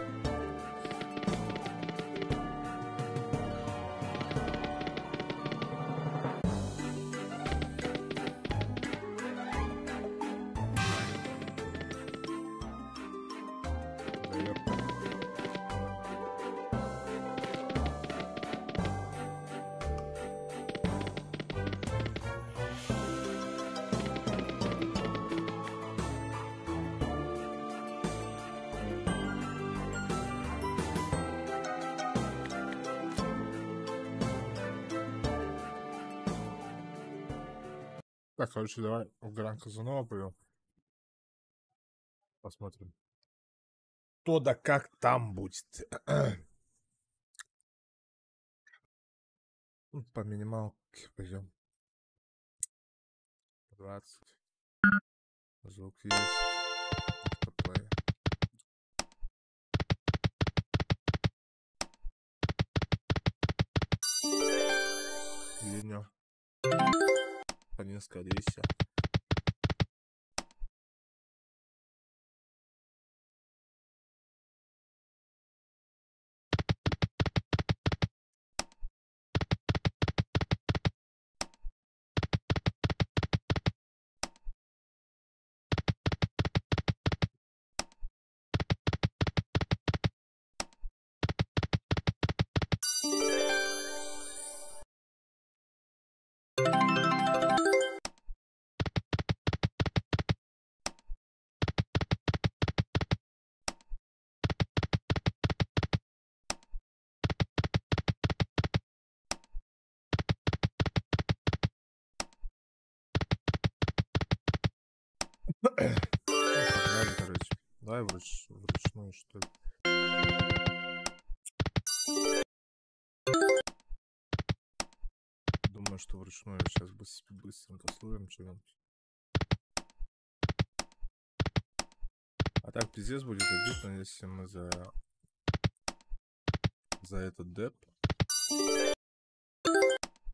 Так, короче, давай в Гран Казанова пойдем. Посмотрим. То да как там будет. По минималке пойдем. 20. Звук есть. Автоплей. Линия. Несколько 200. Погнали, короче. Давай вручную, что ли. Думаю, что вручную сейчас быстренько словим что-нибудь. А так пиздец будет обидно, если мы за этот деп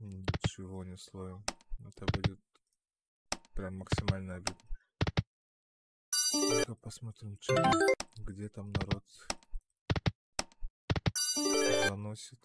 ничего не словим. Это будет прям максимально обидно. Ну-ка посмотрим, что где там народ заносит.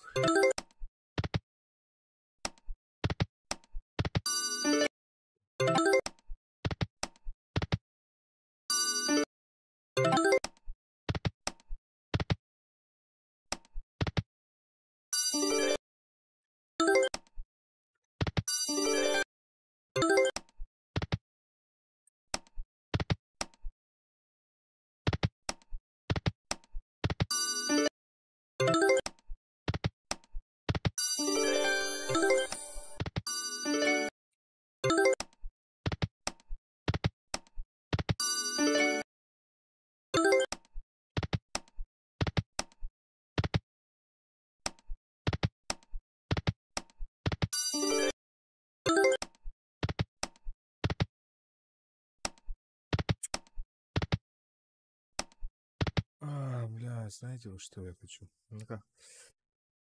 Бля, знаете, вот что я хочу? Ну-ка.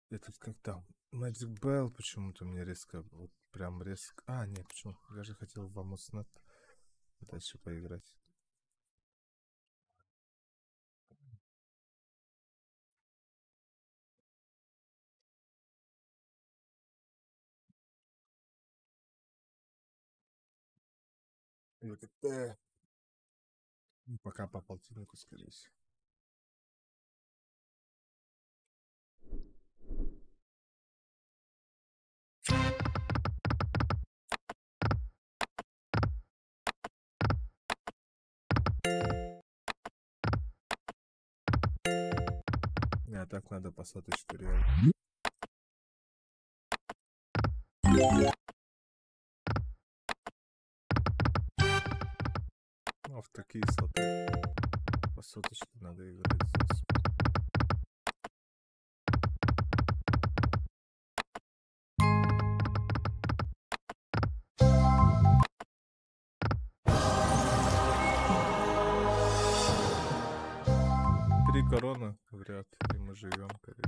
Этот как там? Magic Bell почему-то мне резко, вот прям резко. А, нет, почему? Я же хотел в Amosnet дальше поиграть. Пока по полтиннику, скорее всего. А так надо по соточке реально. Ну, в такие слоты по соточке надо играть здесь. Три короны в ряд, и мы живем, короче.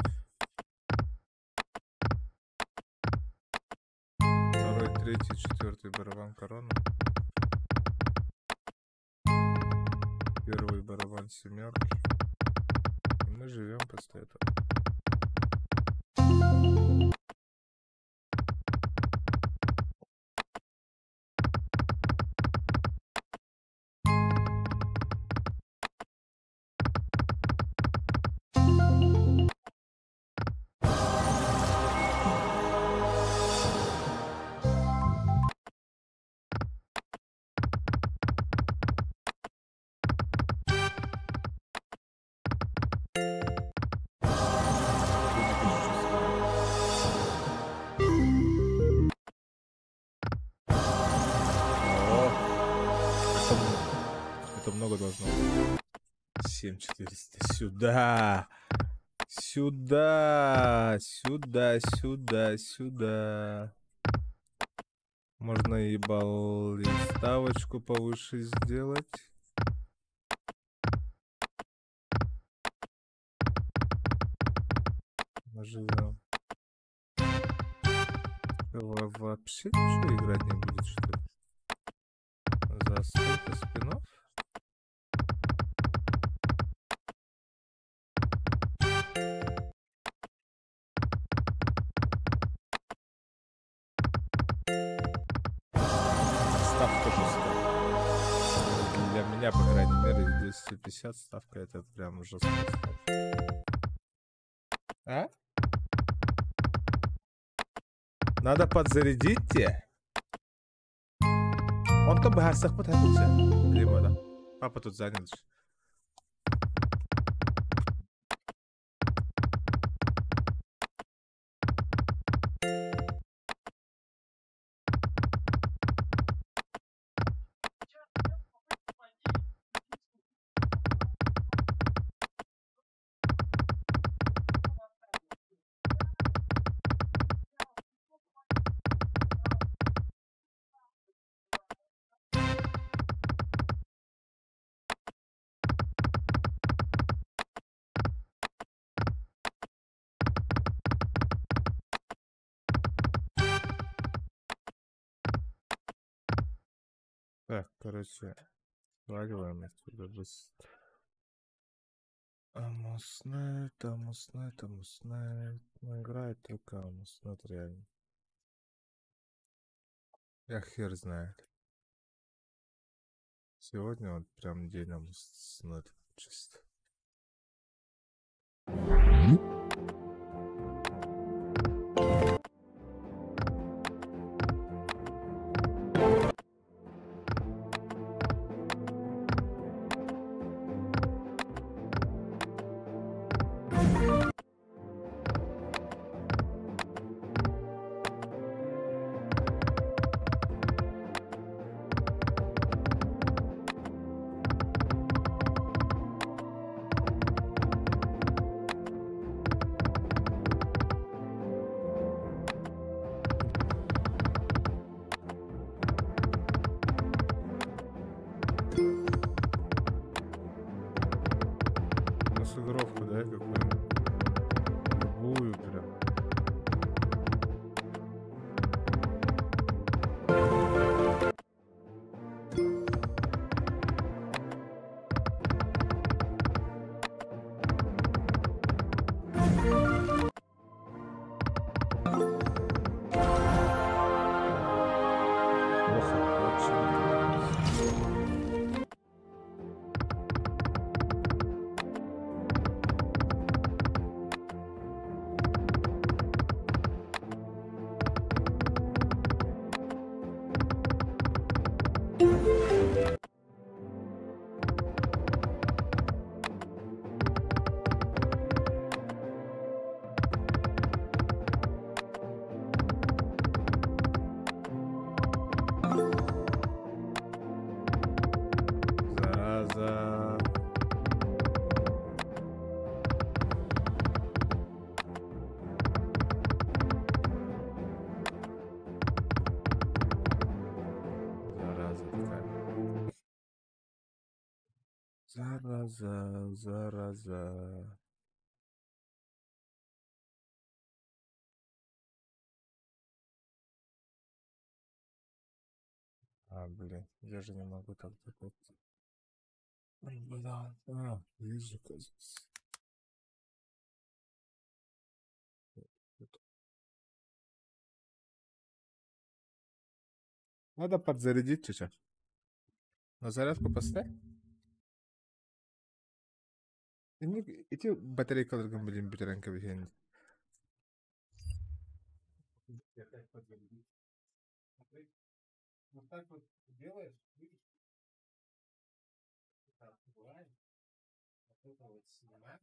Второй, третий, четвертый барабан корона. первый барабан семерки. И мы живем после этого. Это много должно быть. 7400. Сюда. Сюда. Сюда, сюда, сюда. Можно и ставочку повыше сделать. Наживем. Вообще ничего играть не будет, что ли? За сколько спинов? Ставка жесткая. Для меня, по крайней мере, 250 ставка это прям жесткая ставка. А? Надо подзарядить те. Он то бы гарсах потратился. Либо, да. Папа тут занят же. Так, короче, сваливаем отсюда быстро. Амуснет. Ну, играет только Амуснет реально. Я хер знает. Сегодня вот прям день Амуснет чисто. Сыгровку, да, какую-нибудь? Любую прям. Зараза. Зараза такая. Зараза. А, блин, я же не могу так делать. А, вижу, кажется. Надо подзарядить чуть-чуть. На зарядку поставь. Эти батарейкаларга будем бютеранка бихен. Вот так вот делаешь, видишь? Так, бывает. Вот это вот снимаешь.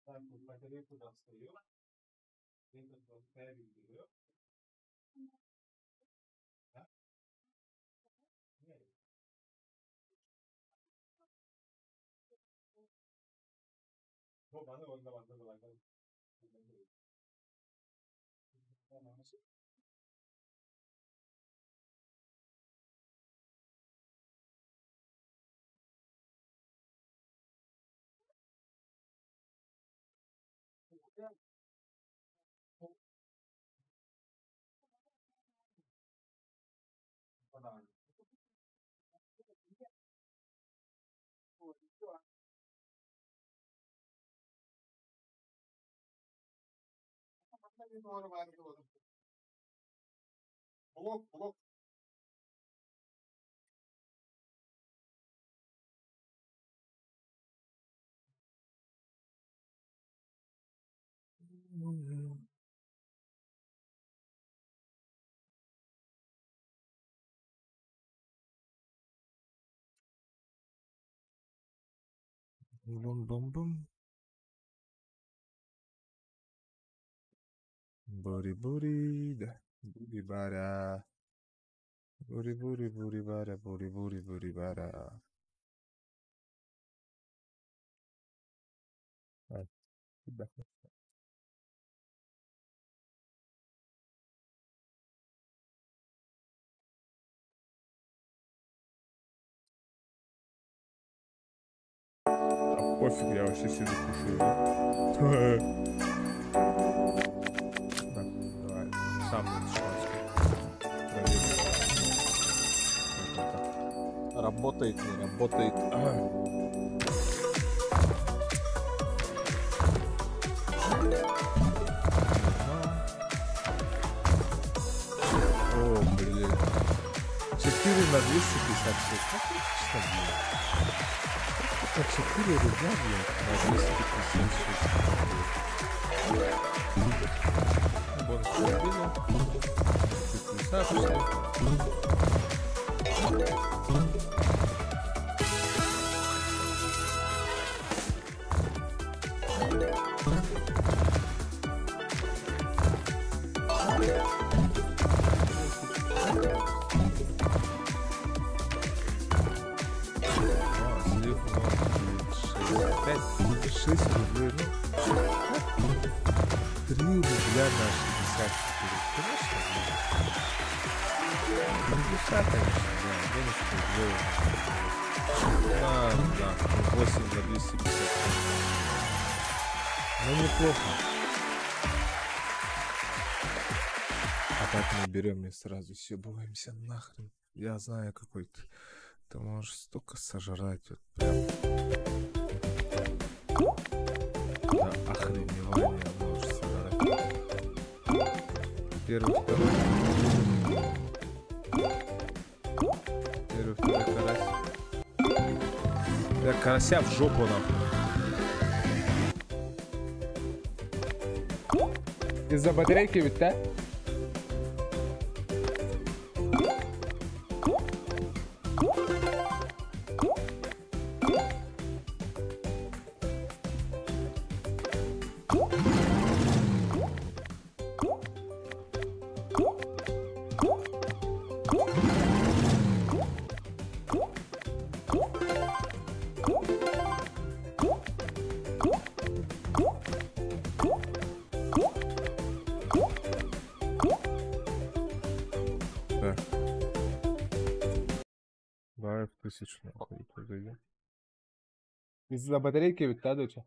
Так, вот батарейку достаешь. Этот вот кабель берешь. Да? Нет. Блок. Бум-бум-бум. Бури-бури, да. Бури-баря. Бури-бури-бури-баря, бури-бури-бури-баря. Да. Пофиг, я вообще сижу кушаю. Да, давай, сам работает, не работает. О, блин. 4 на 256. Как это стабильно? 4 рубля, блядь, на 256. Бонус стабильно. Опять 6 рублей, ну 3 рубля на 64. Конечно, 50, конечно, да, бонус рублей. Да, 8 на 250. Ну неплохо. А так мы берем и сразу съебываемся нахрен. Я знаю, какой ты можешь столько сожрать, вот прям. Да, охреневание можешь сожрать. Первый, второй карась. Я карася в жопу нахуй. Из-за батарейки ведь, да? Да. Давай в 1000 нахуй зайдем. Из-за батарейки ведь, да, доча?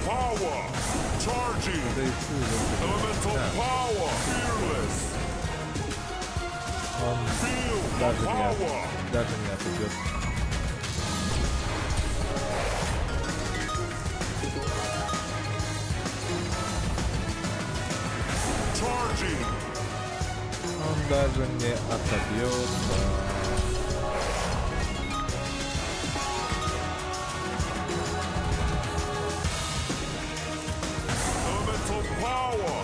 power. Charging. Elemental power. Fearless. Он даже не отойдет. Он даже не отобьется. Elemental power.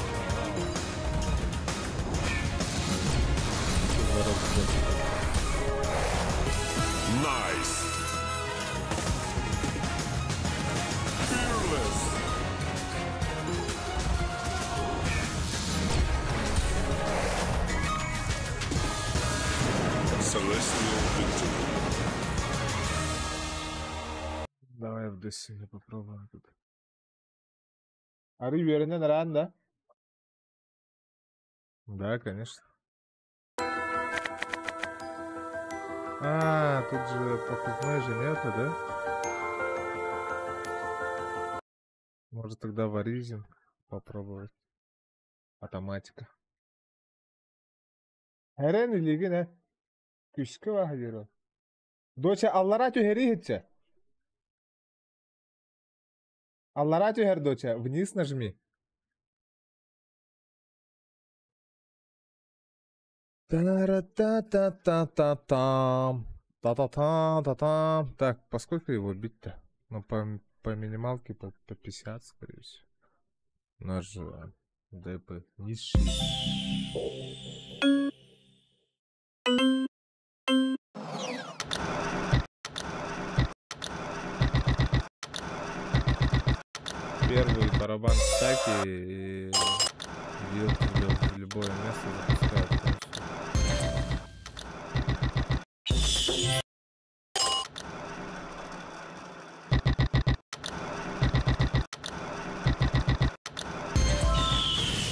Nice. Fearless. Celestial victory. Давай в Destiny попробуем тут. А Ривернен ран, да? Да, конечно. А, тут же покупной же нету, да? Может тогда Варизин попробовать. Автоматика. Hereni ligine küskü vahdiru. Doça Allara tüheri hitçe. Allara tüher doça. Вниз нажми. Та-ра-та-та-та-та-там. Та-та-та-та-там. Так, поскольку его бить-то? Ну, по минималке по 50, скорее всего. У нас же ДП низший. Первый барабан в стаке и вилки в любое место запускает.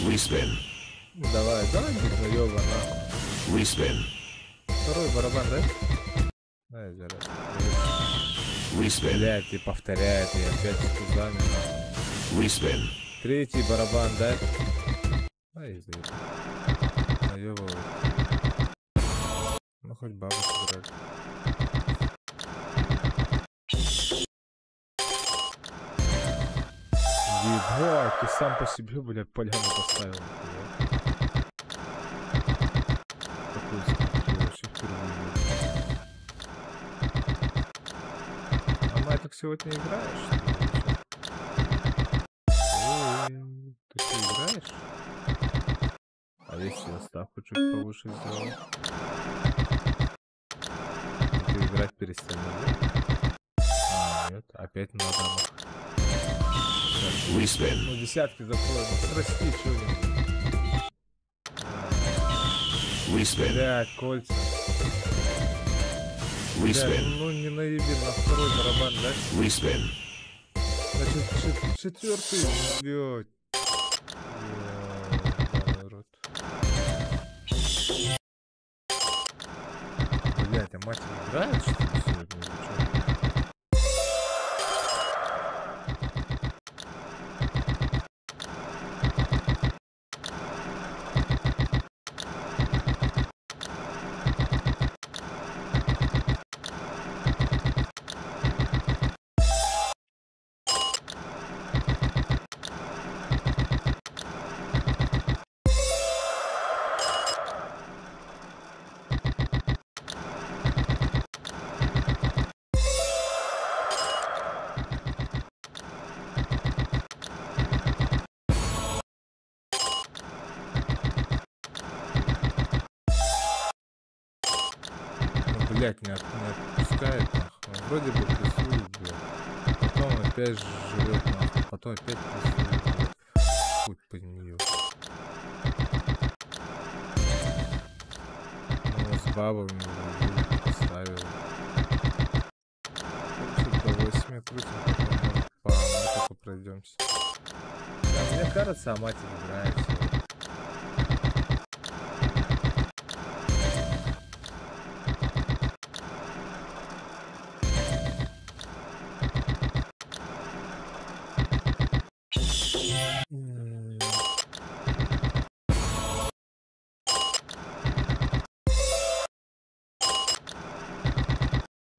Выспен. Давай, ёба, на. Выспен. Второй барабан, да? Дай, заряд. Выспен. Блядь, и повторяет, и опять с тузами. Выспен. Третий барабан, да? Ай, заеб. Наёбывай. Ну, хоть бабу собирать. Ебать, ты сам по себе, блядь, поляну поставил. Такой скрипт вообще впервые. А Майток сегодня играешь? Ты что, играешь? А если я ставку чуть повыше сделал? Ты играть перестанешь, да? А, нет, опять на дамах. Выспен. Ну, десятки закроем. Срасти что-нибудь. Выспен. Блядь, кольца. Выспен. Блядь, ну не наеби на второй барабан, да? Выспен. Значит, четвертый. Блядь. Блядь, а мать играет, что ли, сегодня? Или что? Блять, не отпускает, нахуй. Он вроде бы прессует, блядь. Потом опять жрет, нахуй. Потом опять прессует, блядь. Хоть по нее. Ну, с бабами поставил. До 8 крутим, потом по Аматику пройдемся. Да, мне кажется, Аматик играет сегодня.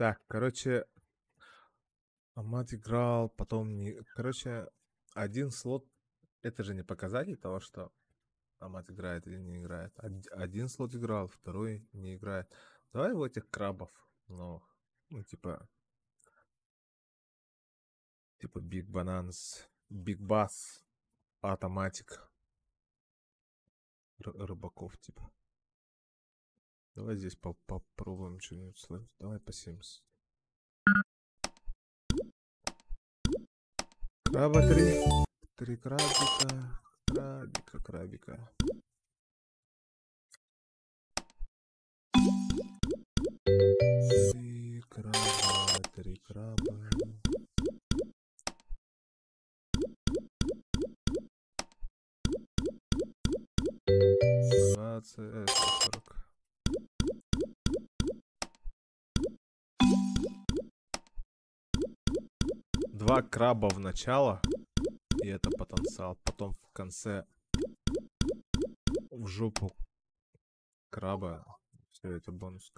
Так, короче, Амат играл, потом не... Короче, один слот, это же не показатель того, что Амат играет или не играет. Один слот играл, второй не играет. Давай в этих крабов новых. Ну, типа Big Bananas, Big Bass, Automatic. Рыбаков, типа. Давай здесь попробуем что-нибудь словить. Давай по 70. Краба 3. 3 крабика. Крабика. Три краба. 40. Два краба в начало, и это потенциал. Потом в конце в жопу краба. Все, это бонус.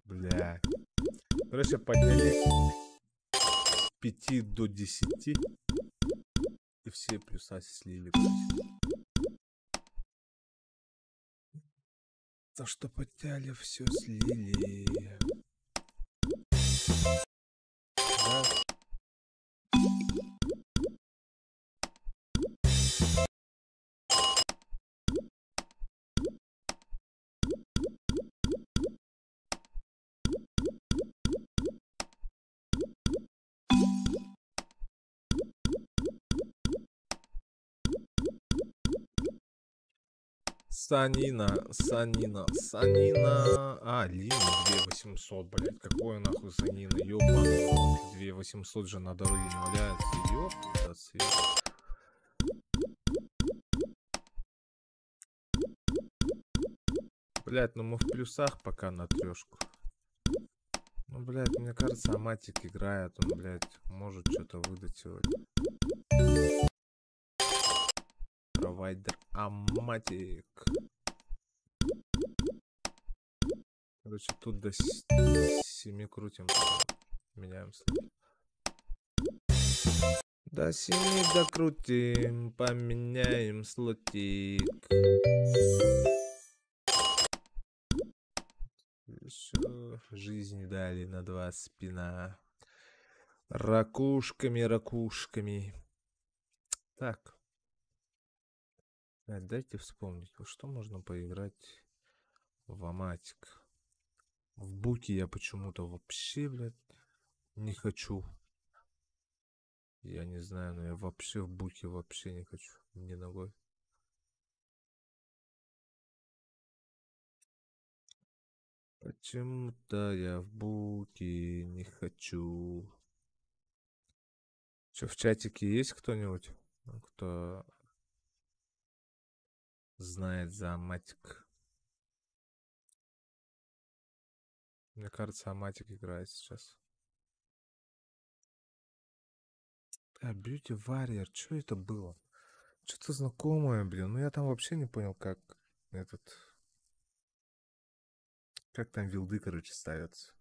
Бля. Короче, подняли с 5 до 10. И все плюса слили. То, что подняли, все слили. Да. Санина. А, Лина 2800, блядь. Какое нахуй Санина? Ёбаный рот. 2800 же на дороге не валяется. Ёпта свет. Блядь, ну мы в плюсах пока на трешку. Ну, блядь, мне кажется, Аматик играет. Он, блядь, может что-то выдать сегодня. Провайдер Аматик. Короче, тут до 7 крутим. Меняем слот. До 7 докрутим. Поменяем слотик. Еще жизни дали на 2 спина. Ракушками. Так. Дайте вспомнить, во что можно поиграть в Аматик. В Буки я почему-то вообще, блядь, не хочу. Я не знаю, но я вообще в Буки вообще не хочу. Ни ногой. Почему-то я в Буки не хочу. Что, в чатике есть кто-нибудь, кто знает за Аматик? Мне кажется, Аматик играет сейчас. А, Beauty Warrior, что это было? Что-то знакомое, блин. Ну я там вообще не понял, как как там вилды, короче, ставятся.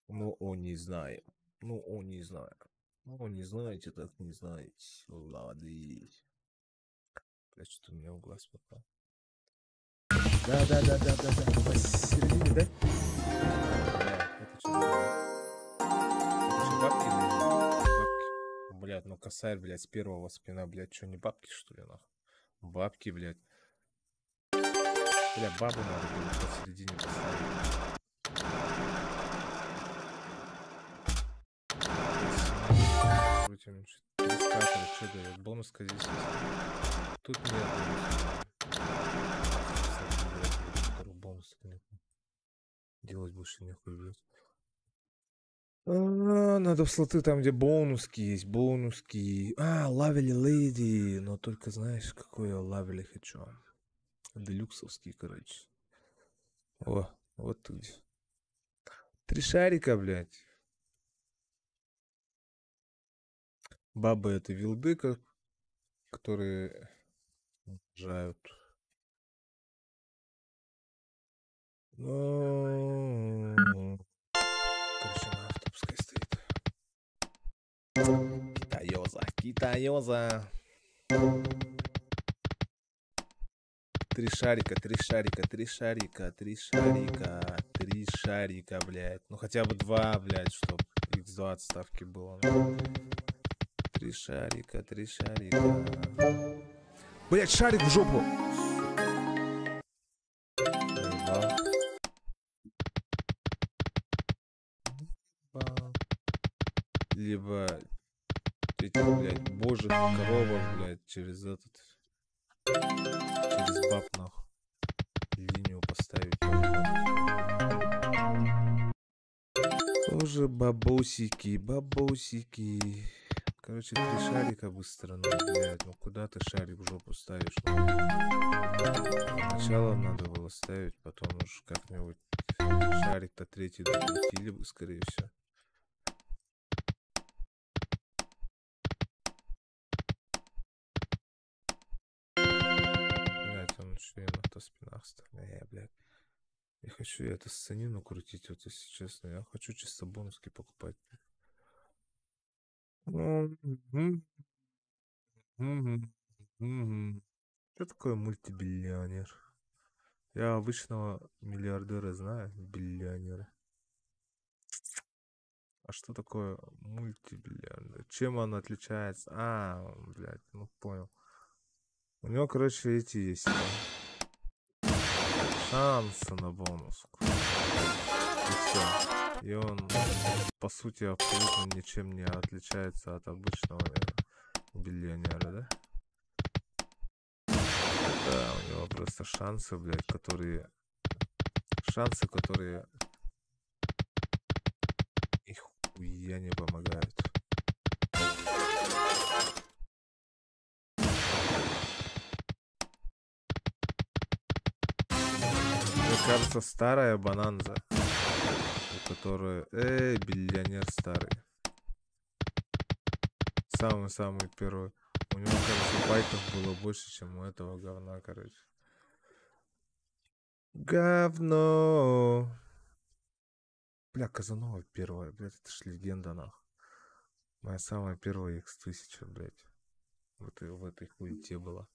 Ну, не знаю. Не знаю. Не знаете, так не знаете. Ладно. Блядь, что-то у меня в глаз попал. Да. Посередине, да? Это что? Это же бабки? Блядь, ну косарь, блядь, с первого спина, блядь, что, не бабки, что ли, нахуй? Бабки, блядь. Бля, бабу надо было посередине поставить. Крутим 300, что дает? Бонуска здесь есть. Тут нет бонуса. Делать больше нехуй, блядь. Надо в слоты там, где бонуски есть. Бонуски. Лавели леди. Но только знаешь, какой я лавели хочу. Делюксовский, короче. О, вот ты где. 3 шарика, блядь. Бабы это вилды, которые жают. Ну, короче, на автобуской стоит. Китаёза, китаёза. 3 шарика, 3 шарика, 3 шарика, 3 шарика, 3 шарика, блядь. Ну хотя бы 2, блядь, чтоб x2 отставки было. 3 шарика, 3 шарика. Блядь, шарик в жопу! Либо эти, блядь, божьих коровок, блядь, через этот... Через баб, нахуй. Линию поставить. Тоже бабусики, бабусики. Короче, 3 шарика быстро, ну, блядь. Ну куда ты шарик в жопу ставишь? Ну? Сначала надо было ставить, потом уж как-нибудь шарик-то 3-й докрутили бы, скорее всего. Что я на автоспинах стою, блядь. Я хочу эту сценину крутить, вот если честно. Я хочу чисто бонуски покупать. Что такое мультибиллионер? Я обычного миллиардера знаю, биллионера. А что такое мультибиллионер? Чем он отличается? А, блядь, ну понял. У него, короче, эти есть. Шансы на бонуску. И все. И он, по сути, абсолютно ничем не отличается от обычного биллионера, да? Да, у него просто шансы, блядь, которые... Шансы, которые... И хуя не помогают. Кажется, старая бананза, у которой... биллионер старый. Самый-самый первый. У него, кажется, байтов было больше, чем у этого говна, короче. Говно. Бля, Казанова первая, блядь, это ж легенда, нахуй. Моя самая первая X1000, блядь. В этой хуете была.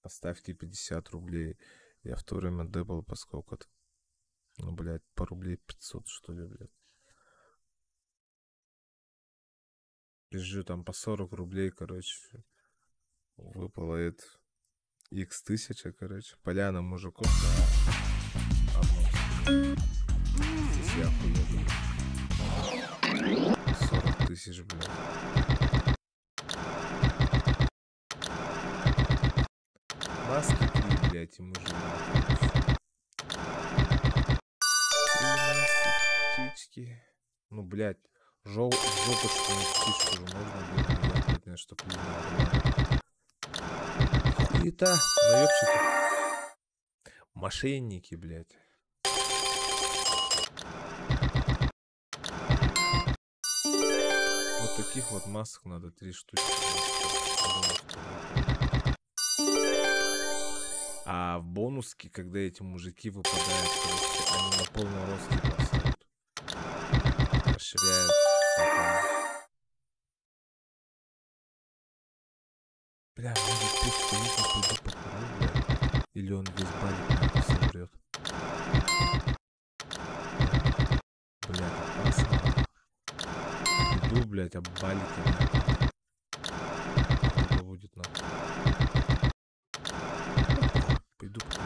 Поставьте 50 рублей. Я в то время дебал по сколько-то. Ну, блядь, по рублей 500, что ли, блядь. Пизжу там по 40 рублей, короче. Выпало это X1000, короче. Поляна мужиков на одном. Здесь я хуёвый. 40 тысяч, блядь. Маски 3, блядь, и мужик. Птички. Ну, блядь, жопочку на птичку же можно было, чтобы не было. Хуета, наёбщики. Мошенники, блядь. Вот таких вот масок надо 3 штуки. А в бонуске, когда эти мужики выпадают, короче, они на полный рост типа встают. Расширяются. Бля, может пусть стоит, я пойду покурю, бля. Или он весь балик соберет. Блядь, опасно. Иду, блядь, об балике. Это будет нахуй. Пойду покурю.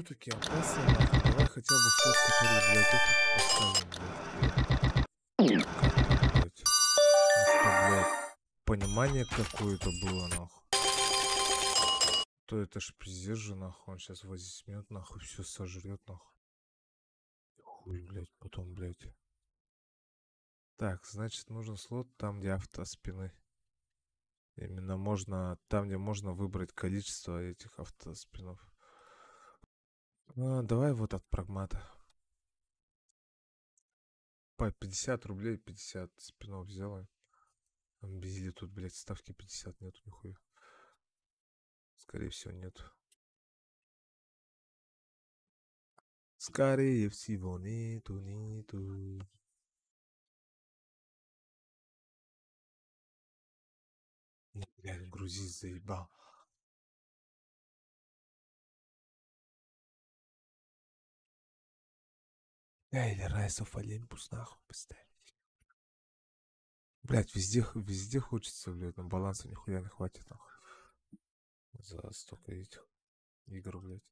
все-таки опасно, нахуй. Давай хотя бы слот, который, блядь, это оставим, блядь. Блядь. Ну что, блядь, понимание какое-то было, нахуй. То это ж пиздец же, нахуй. Он сейчас возьмет, нахуй, все сожрет, нахуй. Хуй, блядь, потом, блядь. Так, значит, нужен слот там, где автоспины. Именно можно, там, где можно выбрать количество этих автоспинов. Давай вот от прагмата. По 50 рублей 50 спинов сделаем. Бизили тут, блядь, ставки 50 нету нихуя. Скорее всего, нет. Скорее всего, нету. Блядь, грузись, заебал. Или Rise of Olympus, нахуй, поставить. Блядь, везде хочется, блядь, на баланса нихуя не хватит, нахуй. За столько этих игр, блядь.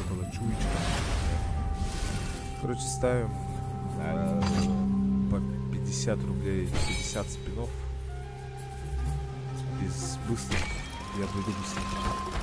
Была чуечка. Короче, ставим по 50 рублей 50 спинов. Без быстрых. Я буду быстренько.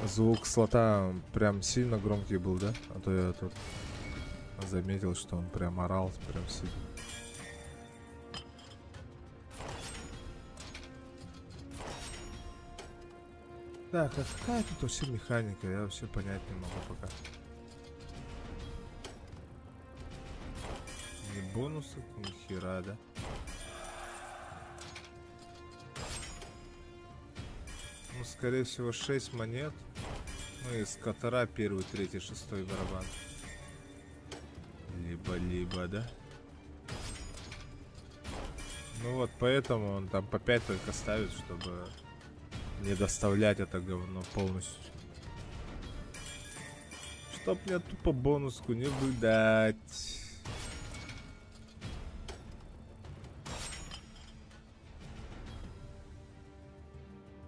Звук слота прям сильно громкий был, да? А то я тут заметил, что он прям орал, прям сильно. Так, а какая тут вообще механика? Я вообще понять не могу пока. Ни бонусов, ни хера, да? Ну, скорее всего, 6 монет. Ну, из котора первый, третий, шестой барабан. Либо, да? Ну вот, поэтому он там по 5 только ставит, чтобы не доставлять это говно полностью. Чтоб мне тупо бонуску не выдать.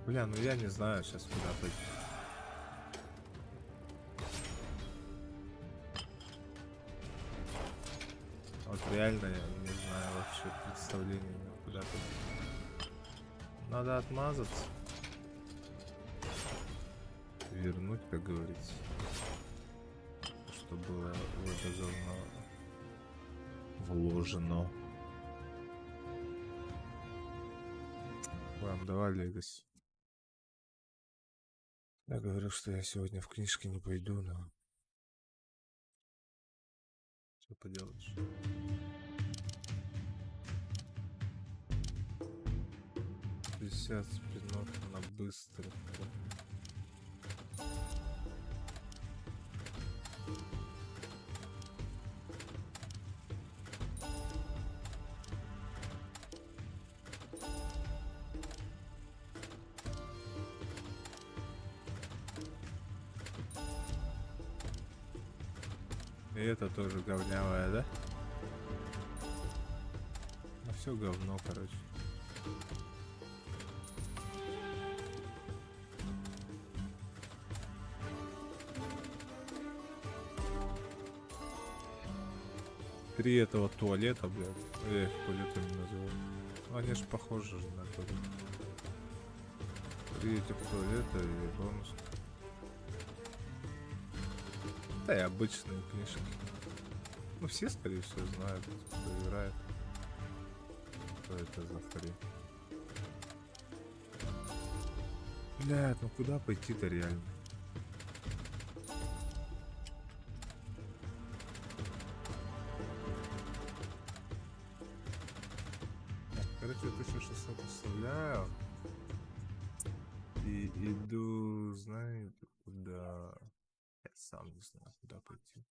Бля, ну я не знаю сейчас куда пойти. Вот реально я не знаю вообще представления, куда пойти. Надо отмазаться. Вернуть, как говорится. Что было в это говно вложено. Ладно, давай, Легаси. Я говорю, что я сегодня в книжке не пойду, но... Что поделаешь? Сейчас спинов на быстро. И это тоже говнявая, да? Ну все говно, короче. Три этого туалета, блядь. Я их туалетами называю. Ну, они ж похожи же на туалет. 3 этих туалета и бонус. Да и обычные книжки. Ну все, скорее всего, знают, кто играет. Что это за хрень. Блядь, ну куда пойти-то реально? Короче, 1600 оставляю. И иду, знаете, куда... Я сам не знаю, куда пойти.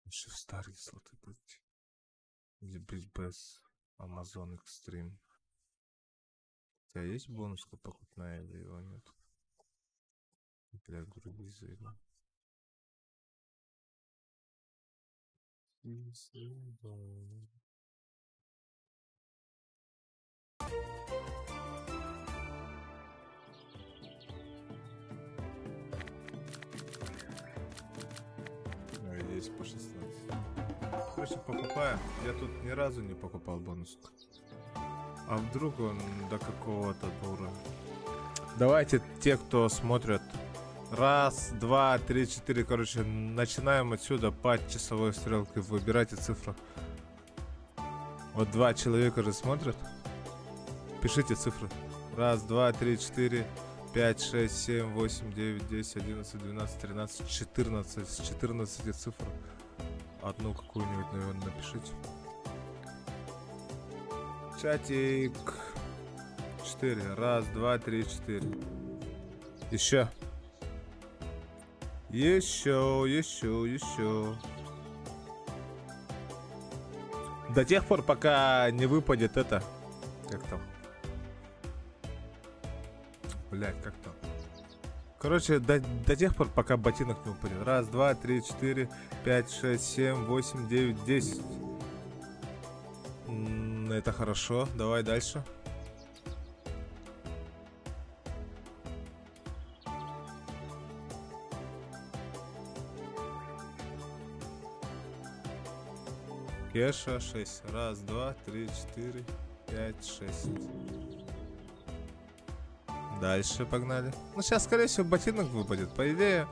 Еще в старые слоты пойти. Где без Amazon Extreme. У тебя есть бонуска покупная или его нет? Для других заиграл. Есть по 16. Короче, покупаем. Я тут ни разу не покупал бонуску. А вдруг он до какого-то уровня? Давайте те, кто смотрят. 1, 2, 3, 4. Короче, начинаем отсюда по часовой стрелке. Выбирайте цифру. Вот 2 человека же смотрят. Пишите цифры. 1, 2, 3, 4, 5, 6, 7, 8, 9, 10, 11, 12, 13, 14. С 14 цифр. Одну какую-нибудь, наверное, напишите. Чатик. 4. 1, 2, 3, 4. Еще. Еще. До тех пор, пока не выпадет это. Как там? Блять, как там? Короче, до тех пор, пока ботинок не упадет. 1, 2, 3, 4, 5, 6, 7, 8, 9, 10. Это хорошо. Давай дальше. Кеша 6. 1, 2, 3, 4, 5, 6. Дальше погнали. Ну, сейчас, скорее всего, ботинок выпадет. По идее,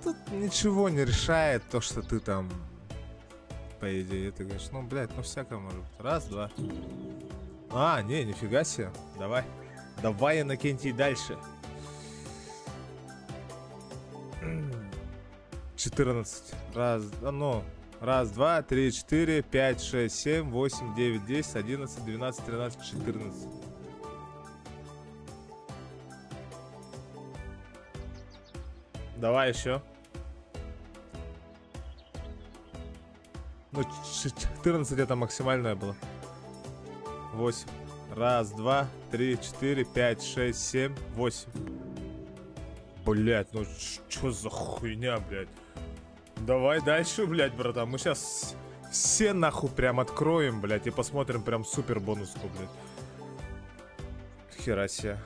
тут ничего не решает то, что ты там... По идее, ты говоришь, ну, блядь, ну, всякое может быть. Раз, два. А, не, нифига себе. Давай. Давай, Иннокентий, дальше. 14. Раз, ну... Раз, два, три, 4, 5, 6, 7, 8, 9, 10, 11, 12, 13, 14. Давай еще. Ну, 14 это максимальное было. 8. Раз, два, 3, 4, 5, 6, 7, 8. Блять, ну что за хуйня, блядь? Давай дальше, блядь, братан. Мы сейчас все нахуй прям откроем, блядь, и посмотрим прям супер бонуску, блядь. Хера себе.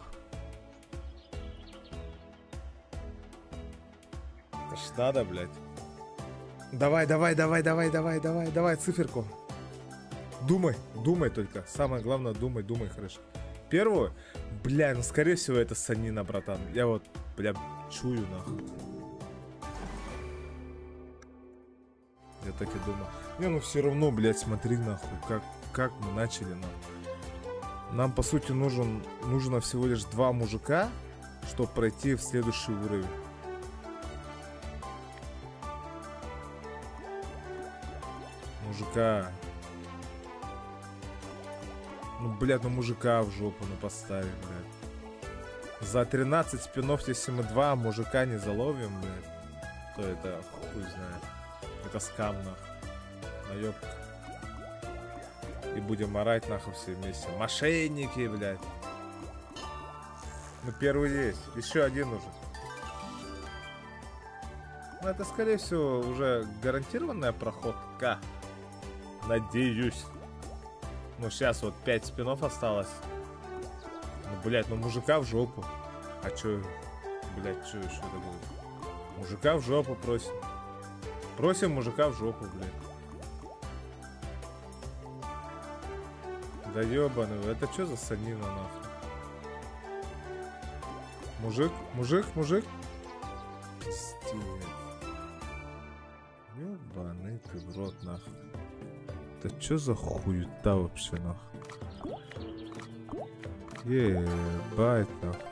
Это ж надо, блядь. Давай, циферку. Думай только. Самое главное, думай, хорошо. Первую, бля, ну скорее всего это санина, братан. Я вот, бля, чую, нахуй. Я так и думал. Не, ну все равно, блядь, смотри, нахуй, как мы начали, нахуй. Нам, по сути, нужно всего лишь 2 мужика, чтобы пройти в следующий уровень. Мужика. Ну, блядь, ну мужика в жопу, ну поставим, блядь. За 13 спинов, если мы 2 мужика не заловим, блядь, то это хуй знает. Это скам, нахуй. Наёбка. И будем орать, нахуй, все вместе. Мошенники, блядь. Ну, первый есть. Еще один уже. Ну, это, скорее всего, уже гарантированная проходка. Надеюсь. Ну, сейчас вот 5 спинов осталось. Ну, блядь, ну мужика в жопу. А чё, блядь, что это будет? Мужика в жопу просим. Просим мужика в жопу, блядь. Да ёбаный, это что за санина, нахуй? Мужик. Пиздец. Ёбаный ты в рот, нахуй. Это что за хуета вообще, нахуй? Ебать, нахуй.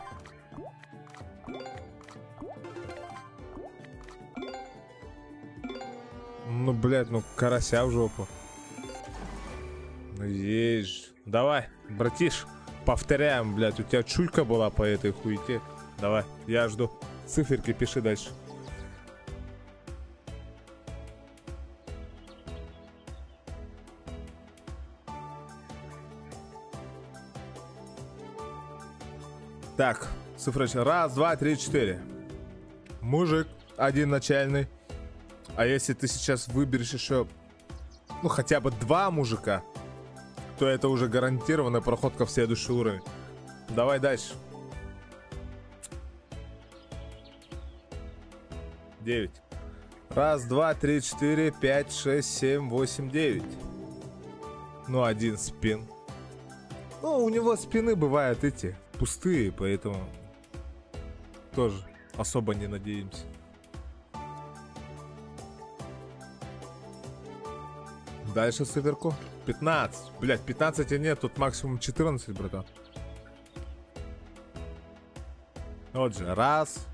Ну, блядь, ну карася в жопу. Ну, есть. Давай, братиш, повторяем, блядь. У тебя чулька была по этой хуете. Давай, я жду. Циферки пиши дальше. Так, цифрочка. 1, 2, 3, 4. Мужик, один начальный. А если ты сейчас выберешь еще, ну, хотя бы 2 мужика, то это уже гарантированная проходка в следующий уровень. Давай дальше. 9. 1, 2, 3, 4, 5, 6, 7, 8, 9. Ну, 1 спин. Ну, у него спины бывают эти пустые, поэтому тоже особо не надеемся. Дальше циферку. 15. Блять, 15 и нет, тут максимум 14, братан. Вот же, раз.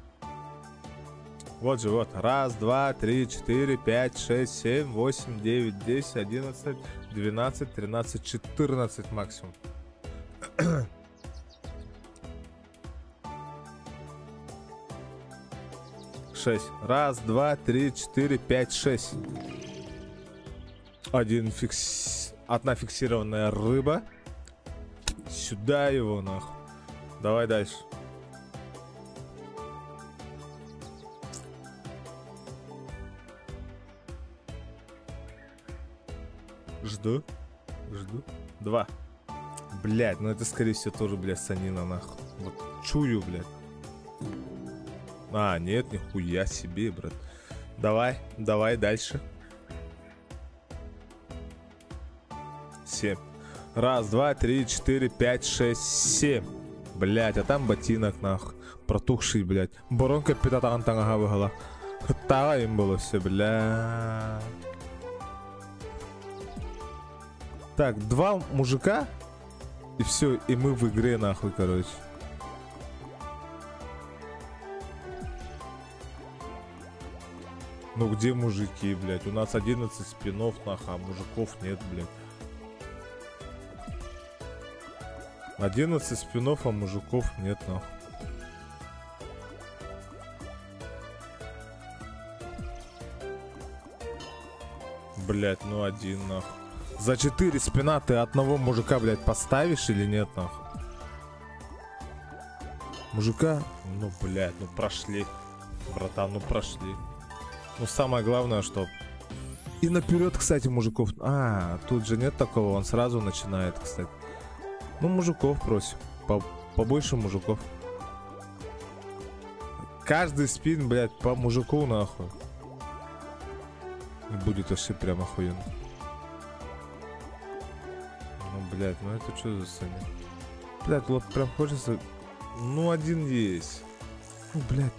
Вот же, вот. 1, 2, 3, 4, 5, 6, 7, 8, 9, 10, 11, 12, 13, 14 максимум. Шесть. 1, 2, 3, 4, 5, 6. Одна фиксированная рыба. Сюда его, нахуй. Давай дальше. Жду. 2. Блядь, ну это скорее всего тоже, блядь, санина, нахуй. Вот чую, блядь. А, нет, нихуя себе, брат. Давай дальше. 7. 1, 2, 3, 4, 5, 6, 7. Блять, а там ботинок, нах. Протухший, блять. Боронка питатаган таңаға выгала. Хыттаға им было все, бля. Так, 2 мужика. И все, и мы в игре, нахуй, короче. Ну где мужики, блять? У нас 11 спинов, нахуй, а мужиков нет, блять. 11 спинов, а мужиков нет, нахуй. Блять, ну один, нахуй. За 4 спина ты одного мужика, блять, поставишь или нет, нахуй? Мужика? Ну, блять, ну прошли. Братан, ну прошли. Ну, самое главное, что... И наперед, кстати, мужиков... А, тут же нет такого, он сразу начинает, кстати. Ну, мужиков просим. Побольше мужиков. Каждый спин, блядь, по мужику, нахуй. И будет вообще прям охуенно. Ну, блядь, ну это что за сцена? Блядь, вот прям хочется... Ну, один есть. Ну, блядь.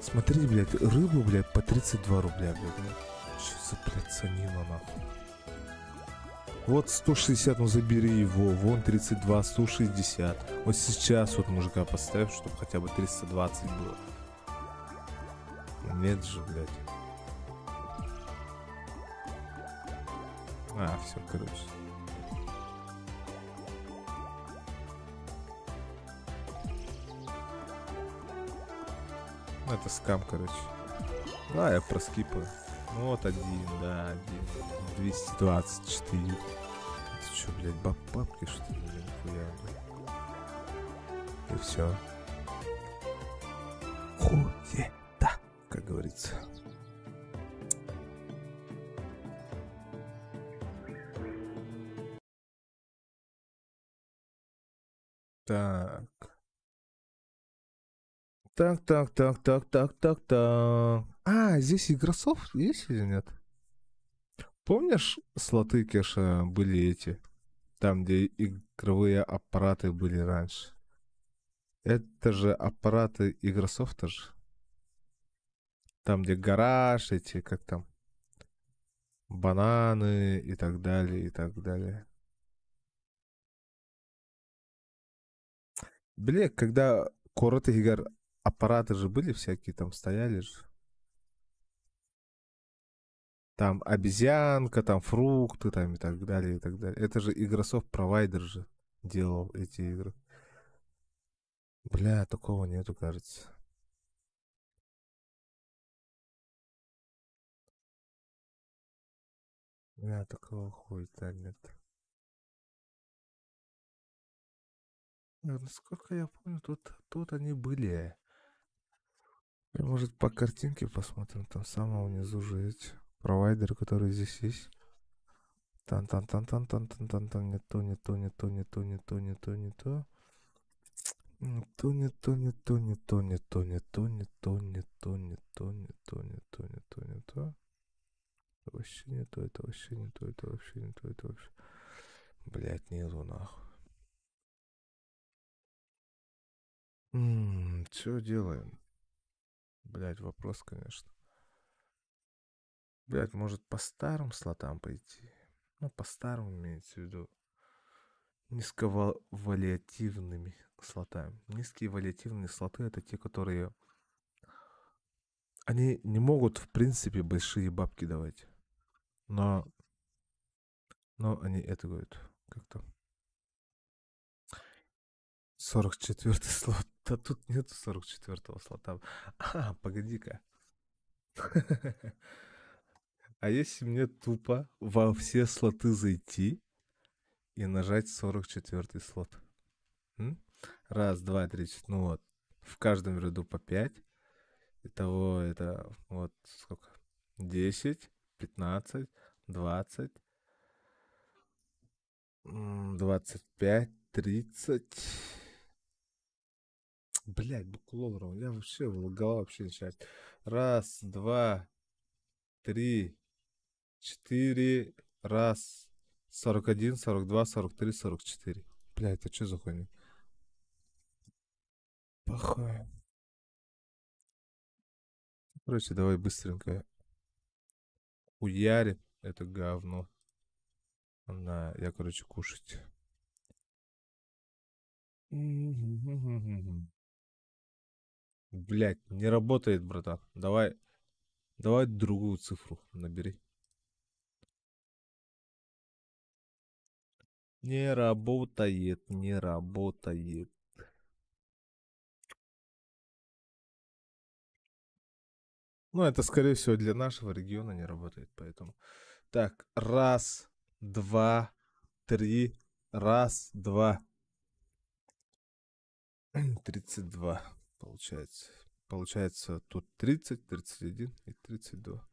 Смотрите, блядь, рыбу, блядь, по 32 рубля, блядь. Ну, что за, блядь, ценина, нахуй? Вот 160, ну забери его. Вон 32, 160. Вот сейчас вот мужика поставь, чтобы хотя бы 320 было. Нет же, блядь. А, все, короче. Это скам, короче. Да, я проскипаю. Ну вот один, да, один. 224. Это что, блядь, бабки, что ли, нихуя, блядь. И все. Хуета, как говорится. Так. Так. А, здесь Игрософт есть или нет? Помнишь, слоты кеша были эти? Там, где игровые аппараты были раньше. Это же аппараты Игрософта же. Там, где гараж, эти, как там, бананы и так далее, и так далее. Бля, когда коротых игр аппараты же были всякие, там стояли же. Там обезьянка, там фрукты, там и так далее, и так далее. Это же Игрософт провайдер же делал эти игры. Бля, такого нету, кажется. Бля, такого хуйта нет. Насколько я помню, тут они были. Может, по картинке посмотрим, там самого внизу же эти провайдеры, которые здесь есть. Тан-тан-тан-тан-тан-тан-тан-тан, не то. Не то. Вообще не то, это вообще не то, это вообще не то, это вообще... Блять, нету нахуй. Что делаем? Блять, вопрос, конечно. Блять, может по старым слотам пойти? Ну, по старым имеется в виду. Низковалиативными слотами. Низкие валиативные слоты — это те, которые... Они не могут, в принципе, большие бабки давать. Но они это говорят. Как-то... 44-й слот. Да тут нету 44-го слота. А, погоди-ка. А если мне тупо во все слоты зайти и нажать 44-й слот? Раз, два, три, четыре. Ну вот. В каждом ряду по 5. Итого это вот сколько? 10, 15, 20, 25, 30. Блять, буквально. Я вообще голова вообще начинает. Раз, два, 3, 4, раз, 41, 42, 43, 44. Бля, это что за хуйня? нахуй. Короче, давай быстренько уярим это говно. На, я, короче, кушать. Блять, не работает, братан. Давай другую цифру набери. Не работает, не работает. Ну, это, скорее всего, для нашего региона не работает, поэтому. Так, раз, два, три, раз, два. 32 получается. Получается тут 30, 31 и 32.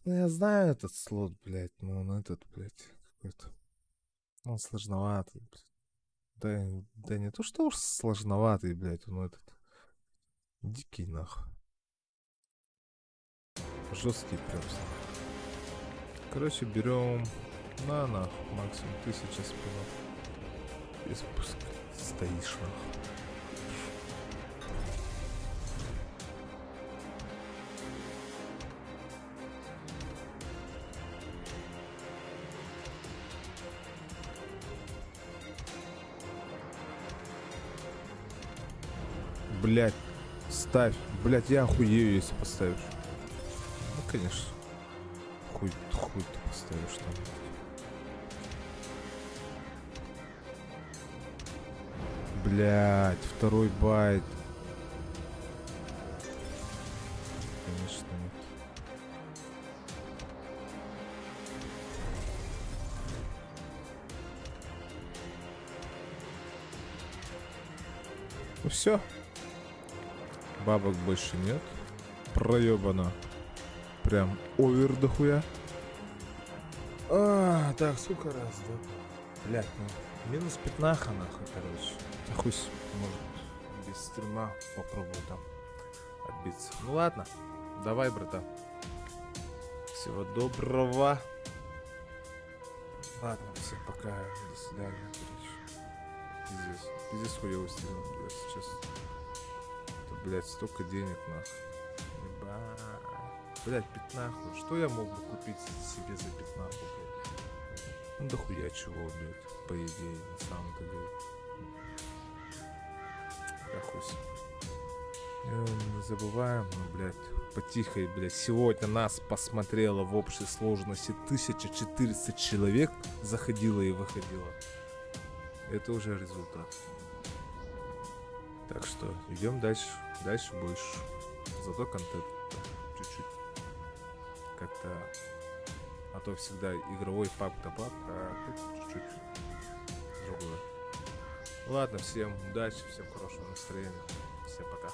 Ну, я знаю этот слот, блядь, но он этот, блядь, какой-то. Он сложноватый, блядь. Да не то, что уж сложноватый, блядь, он этот. Дикий, нахуй. Жесткий прям. Короче, берем на нахуй максимум 1000 спинов. И спуск стоишь, нахуй. Блять, ставь. Блять, я охуею, если поставишь. Ну, конечно. Хуй ты поставишь там. Блять, второй байт. Конечно, нет. Ну все. Бабок больше нет. Проебано. Прям овер дохуя. Так, сколько раз, да? Блять, ну, минус 15, нахуй, короче. Хуй, может, без стрима попробую там отбиться. Ну ладно, давай, братан. Всего доброго. Ладно, всем пока, до свидания, короче. Пиздец хуёвый стрим, блядь, сейчас. Это, блядь, столько денег, нахуй. Блядь, 15. Что я мог бы купить себе за 15, блядь? Ну, дохуя чего, блядь, по идее, на самом-то деле. Да хуй. Не забываем, ну, блядь, потихой, блядь. Сегодня нас посмотрело в общей сложности 1400 человек. Заходило и выходило. Это уже результат. Так что идем дальше. Дальше больше. Зато контент чуть-чуть. Как-то. А то всегда игровой паб-то-паб, а тут чуть-чуть другое. Ладно, всем удачи, всем хорошего настроения. Всем пока.